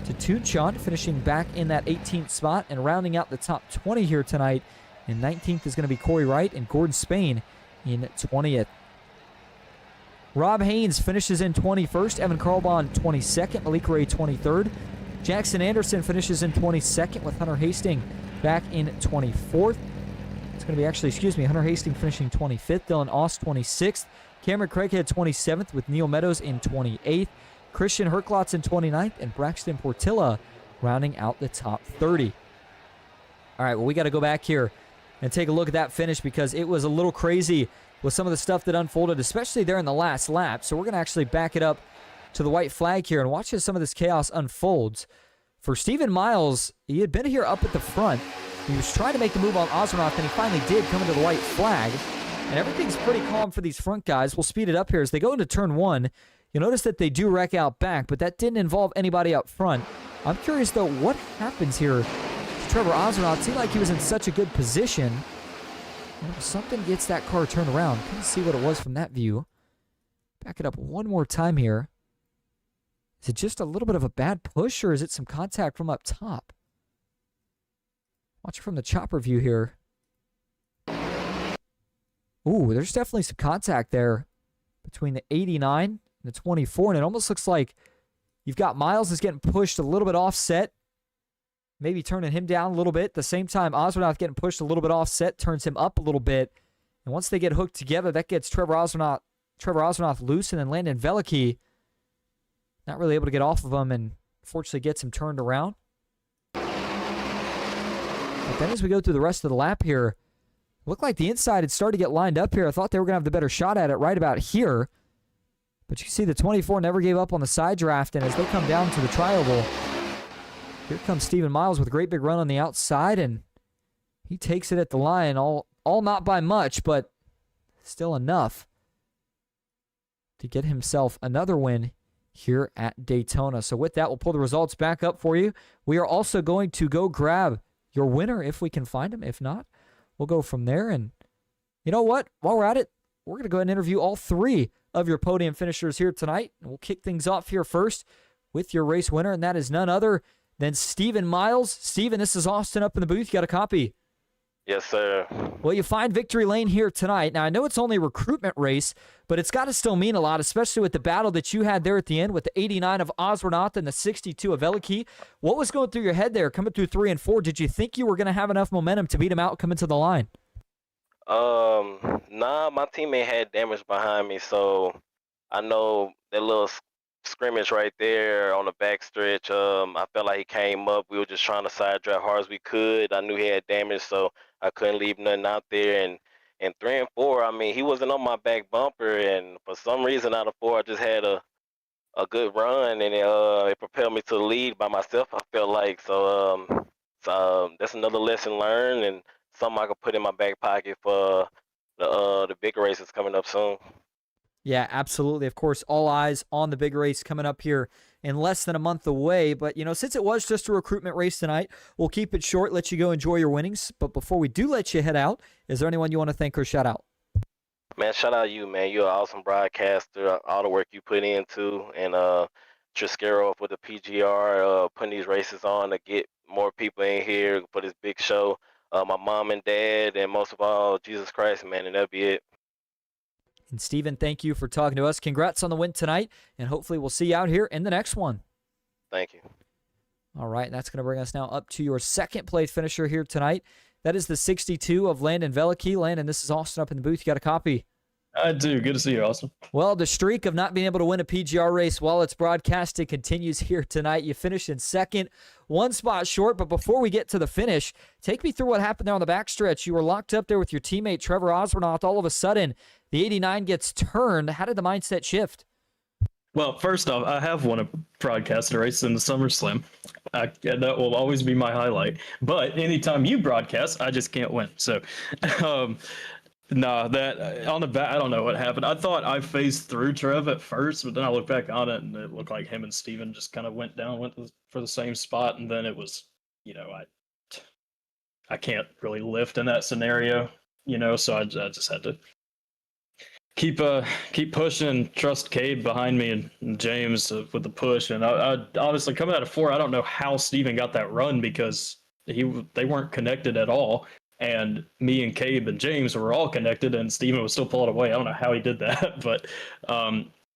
Tatunchon finishing back in that 18th spot and rounding out the top 20 here tonight. And 19th is going to be Corey Wright and Gordon Spain in 20th. Rob Haynes finishes in 21st. Evan Carlbon 22nd. Malik Ray 23rd. Jackson Anderson finishes in 22nd with Hunter Hastings back in 24th. It's going to be Hunter Hastings finishing 25th. Dylan Oss 26th. Cameron Craighead 27th with Neil Meadows in 28th. Christian Herklotz in 29th. And Braxton Portilla rounding out the top 30. All right, well, we got to go back here and take a look at that finish because it was a little crazy with some of the stuff that unfolded, especially there in the last lap. So we're going to actually back it up to the white flag here and watch as some of this chaos unfolds. For Steven Miles, he had been here up at the front. He was trying to make a move on Osronoff, and he finally did come into the white flag. And everything's pretty calm for these front guys. We'll speed it up here. As they go into turn one, you'll notice that they do wreck out back, but that didn't involve anybody up front. I'm curious, though, what happens here to Trevor Osronoff? It seemed like he was in such a good position. Something gets that car turned around. Couldn't see what it was from that view. Back it up one more time here. Is it just a little bit of a bad push, or is it some contact from up top? Watch it from the chopper view here. Ooh, there's definitely some contact there between the 89 and the 24, and it almost looks like you've got Miles is getting pushed a little bit offset, maybe turning him down a little bit. At the same time, Osronoff getting pushed a little bit offset, turns him up a little bit. And once they get hooked together, that gets Trevor Osronoff loose, and then Landon Veliky not really able to get off of him and fortunately gets him turned around. But then as we go through the rest of the lap here, looked like the inside had started to get lined up here. I thought they were going to have the better shot at it right about here. But you see the 24 never gave up on the side draft, and as they come down to the tri-oval, here comes Steven Miles with a great big run on the outside, and he takes it at the line, all not by much, but still enough to get himself another win here at Daytona. So with that, we'll pull the results back up for you. We are also going to go grab your winner if we can find him. If not, we'll go from there. And you know what? While we're at it, we're going to go ahead and interview all three of your podium finishers here tonight. And we'll kick things off here first with your race winner, and that is none other than Steven Miles. Steven, this is Austin up in the booth. You got a copy? Yes, sir. Well, you find victory lane here tonight. Now, I know it's only a recruitment race, but it's got to still mean a lot, especially with the battle that you had there at the end with the 89 of Osronoff and the 62 of Veliky. What was going through your head there coming through 3 and 4? Did you think you were going to have enough momentum to beat him out coming to the line? Nah, my teammate had damage behind me, so I know that little scrimmage right there on the back stretch. I felt like he came up. We were just trying to side drive hard as we could. I knew he had damage, so I couldn't leave nothing out there. And 3 and 4, I mean, he wasn't on my back bumper, and for some reason out of 4, I just had a good run, and it propelled me to the lead by myself, I felt like. So that's another lesson learned, and something I could put in my back pocket for the big races coming up soon. Yeah, absolutely. Of course, all eyes on the big race coming up here in less than a month away. But, you know, since it was just a recruitment race tonight, we'll keep it short, let you go enjoy your winnings. But before we do let you head out, is there anyone you want to thank or shout out? Man, shout out to you, man. You're an awesome broadcaster, all the work you put into. And Triscaro with the PGR, putting these races on to get more people in here for this big show. My mom and dad, and most of all, Jesus Christ, man, and that'll be it. And Steven, thank you for talking to us. Congrats on the win tonight, and hopefully we'll see you out here in the next one. Thank you. All right, and that's going to bring us now up to your second place finisher here tonight. That is the 62 of Landon Veliky. Landon, this is Austin up in the booth. You got a copy? I do. Good to see you, Austin. Well, the streak of not being able to win a PGR race while it's broadcasted continues here tonight. You finished in second, one spot short. But before we get to the finish, take me through what happened there on the backstretch. You were locked up there with your teammate Trevor Osbornoth. All of a sudden, the 89 gets turned. How did the mindset shift? Well, first off, I have won a broadcast race in the SummerSlam. That will always be my highlight. But anytime you broadcast, I just can't win. So, that on the back, I don't know what happened. I thought I phased through Trev at first, but then I looked back on it and it looked like him and Steven just kind of went for the same spot. And then it was, I can't really lift in that scenario, so I just had to keep pushing and trust Cade behind me and James with the push. And I honestly, coming out of 4, I don't know how Steven got that run because they weren't connected at all. And me and Cabe and James were all connected, and Steven was still pulling away. I don't know how he did that, but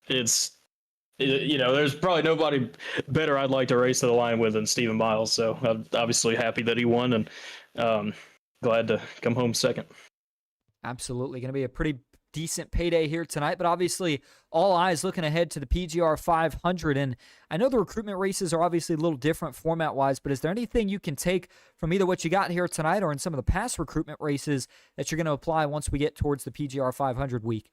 there's probably nobody better I'd like to race to the line with than Steven Miles. So I'm obviously happy that he won, and glad to come home second. Absolutely. Going to be a pretty decent payday here tonight, but obviously all eyes looking ahead to the PGR 500. And I know the recruitment races are obviously a little different format-wise, but is there anything you can take from either what you got here tonight or in some of the past recruitment races that you're going to apply once we get towards the PGR 500 week?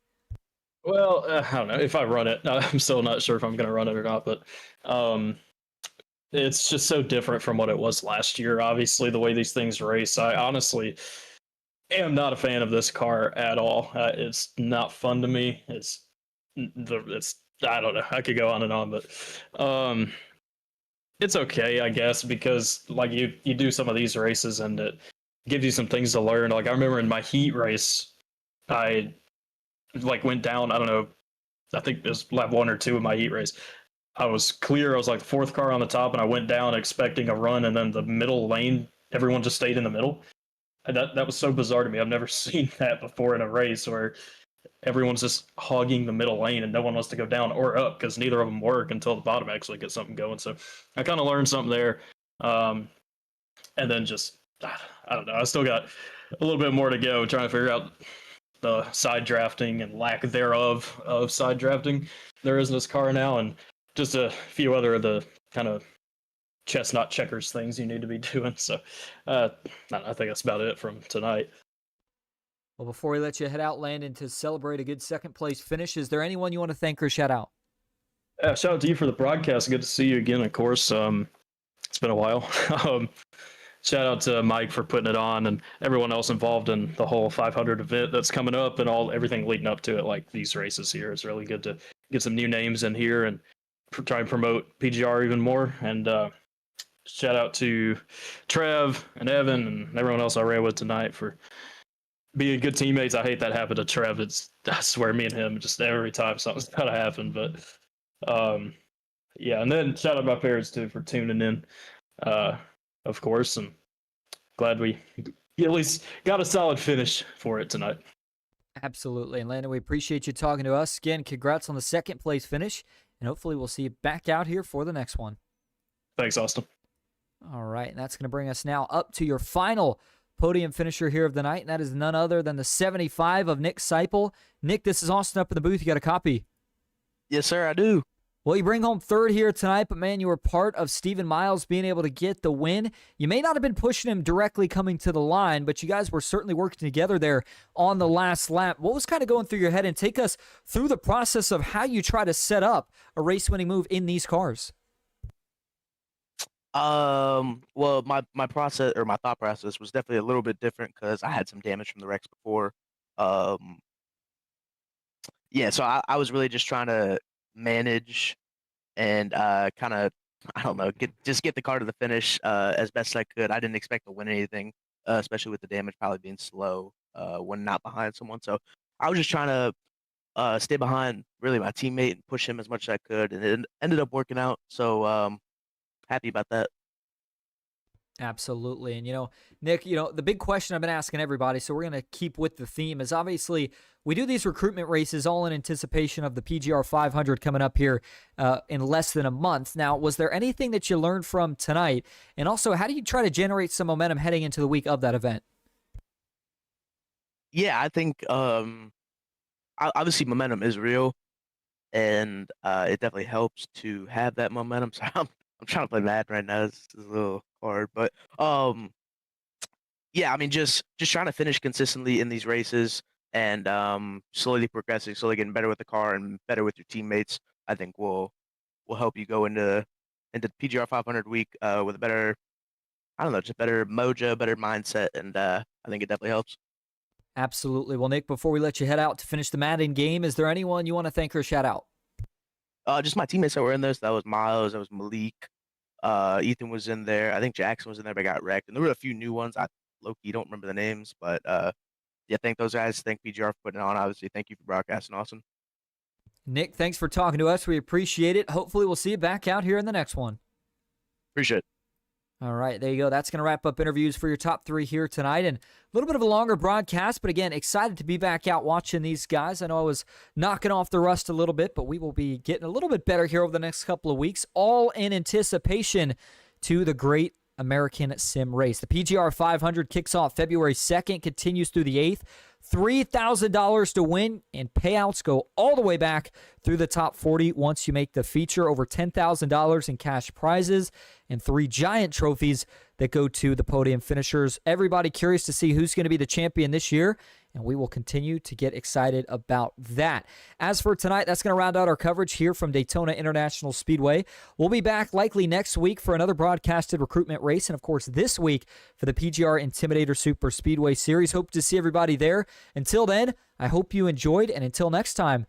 Well, I don't know if I run it. I'm still not sure if I'm going to run it or not, but it's just so different from what it was last year. Obviously, the way these things race, I honestly am not a fan of this car at all. It's not fun to me. It's I don't know. I could go on and on, but it's okay, I guess, because like you do some of these races and it gives you some things to learn. Like I remember in my heat race, I went down. I don't know. I think it was lap 1 or 2 of my heat race. I was clear. I was like the 4th car on the top, and I went down expecting a run, and then the middle lane, everyone just stayed in the middle. And that was so bizarre to me. I've never seen that before in a race where everyone's just hogging the middle lane and no one wants to go down or up because neither of them work until the bottom actually gets something going. So I kind of learned something there. And then just, I don't know. I still got a little bit more to go trying to figure out the side drafting and lack thereof of side drafting there is in this car now, and just a few other of the kind of chestnut checkers things you need to be doing. So I think that's about it from tonight. Well, before we let you head out, Landon, to celebrate a good second place finish, is there anyone you want to thank or shout out? Shout out to you for the broadcast. Good to see you again, of course. It's been a while. Shout out to Mike for putting it on and everyone else involved in the whole 500 event that's coming up and everything leading up to it, like these races here. It's really good to get some new names in here and try and promote PGR even more. And shout out to Trev and Evan and everyone else I ran with tonight for being good teammates. I hate that happened to Trev. I swear, me and him, just every time something's got to happen. But yeah, and then shout out my parents too for tuning in, of course, and glad we at least got a solid finish for it tonight. Absolutely. And Landon, we appreciate you talking to us. Again, congrats on the second place finish, and hopefully we'll see you back out here for the next one. Thanks, Austin. All right, and that's going to bring us now up to your final podium finisher here of the night, and that is none other than the 75 of Nick Seipel. Nick, this is Austin up in the booth. You got a copy? Yes, sir, I do. Well, you bring home third here tonight, but man, you were part of Steven Miles being able to get the win. You may not have been pushing him directly coming to the line, but you guys were certainly working together there on the last lap. What was kind of going through your head? And take us through the process of how you try to set up a race-winning move in these cars. Well, my process or my thought process was definitely a little bit different because I had some damage from the wrecks before. Yeah, so I was really just trying to manage and kind of, I don't know, get the car to the finish as best I could. I didn't expect to win anything, especially with the damage probably being slow when not behind someone. So I was just trying to stay behind really my teammate and push him as much as I could, and it ended up working out. So happy about that. Absolutely. And, Nick, the big question I've been asking everybody, so we're going to keep with the theme, is obviously we do these recruitment races all in anticipation of the PGR 500 coming up here in less than a month. Now, was there anything that you learned from tonight? And also, how do you try to generate some momentum heading into the week of that event? Yeah, I think obviously momentum is real, and it definitely helps to have that momentum. So I'm trying to play Madden right now. This is a little hard, but yeah, I mean, just trying to finish consistently in these races and slowly progressing, slowly getting better with the car and better with your teammates. I think will help you go into the PGR 500 week with a better, I don't know, just better mojo, better mindset, and I think it definitely helps. Absolutely. Well, Nick, before we let you head out to finish the Madden game, is there anyone you want to thank or shout out? Just my teammates that were in this. That was Miles. That was Malik. Ethan was in there. I think Jackson was in there, but got wrecked. And there were a few new ones. I low-key don't remember the names, but yeah, thank those guys. Thank PGR for putting it on. Obviously, thank you for broadcasting. Awesome. Nick, thanks for talking to us. We appreciate it. Hopefully, we'll see you back out here in the next one. Appreciate it. All right, there you go. That's going to wrap up interviews for your top three here tonight. And a little bit of a longer broadcast, but again, excited to be back out watching these guys. I know I was knocking off the rust a little bit, but we will be getting a little bit better here over the next couple of weeks, all in anticipation to the Great American Sim Race. The PGR 500 kicks off February 2nd, continues through the 8th. $3,000 to win, and payouts go all the way back through the top 40 once you make the feature. Over $10,000 in cash prizes and 3 giant trophies that go to the podium finishers. Everybody curious to see who's going to be the champion this year, and we will continue to get excited about that. As for tonight, that's going to round out our coverage here from Daytona International Speedway. We'll be back likely next week for another broadcasted recruitment race, and of course this week for the PGR Intimidator Super Speedway Series. Hope to see everybody there. Until then, I hope you enjoyed, and until next time,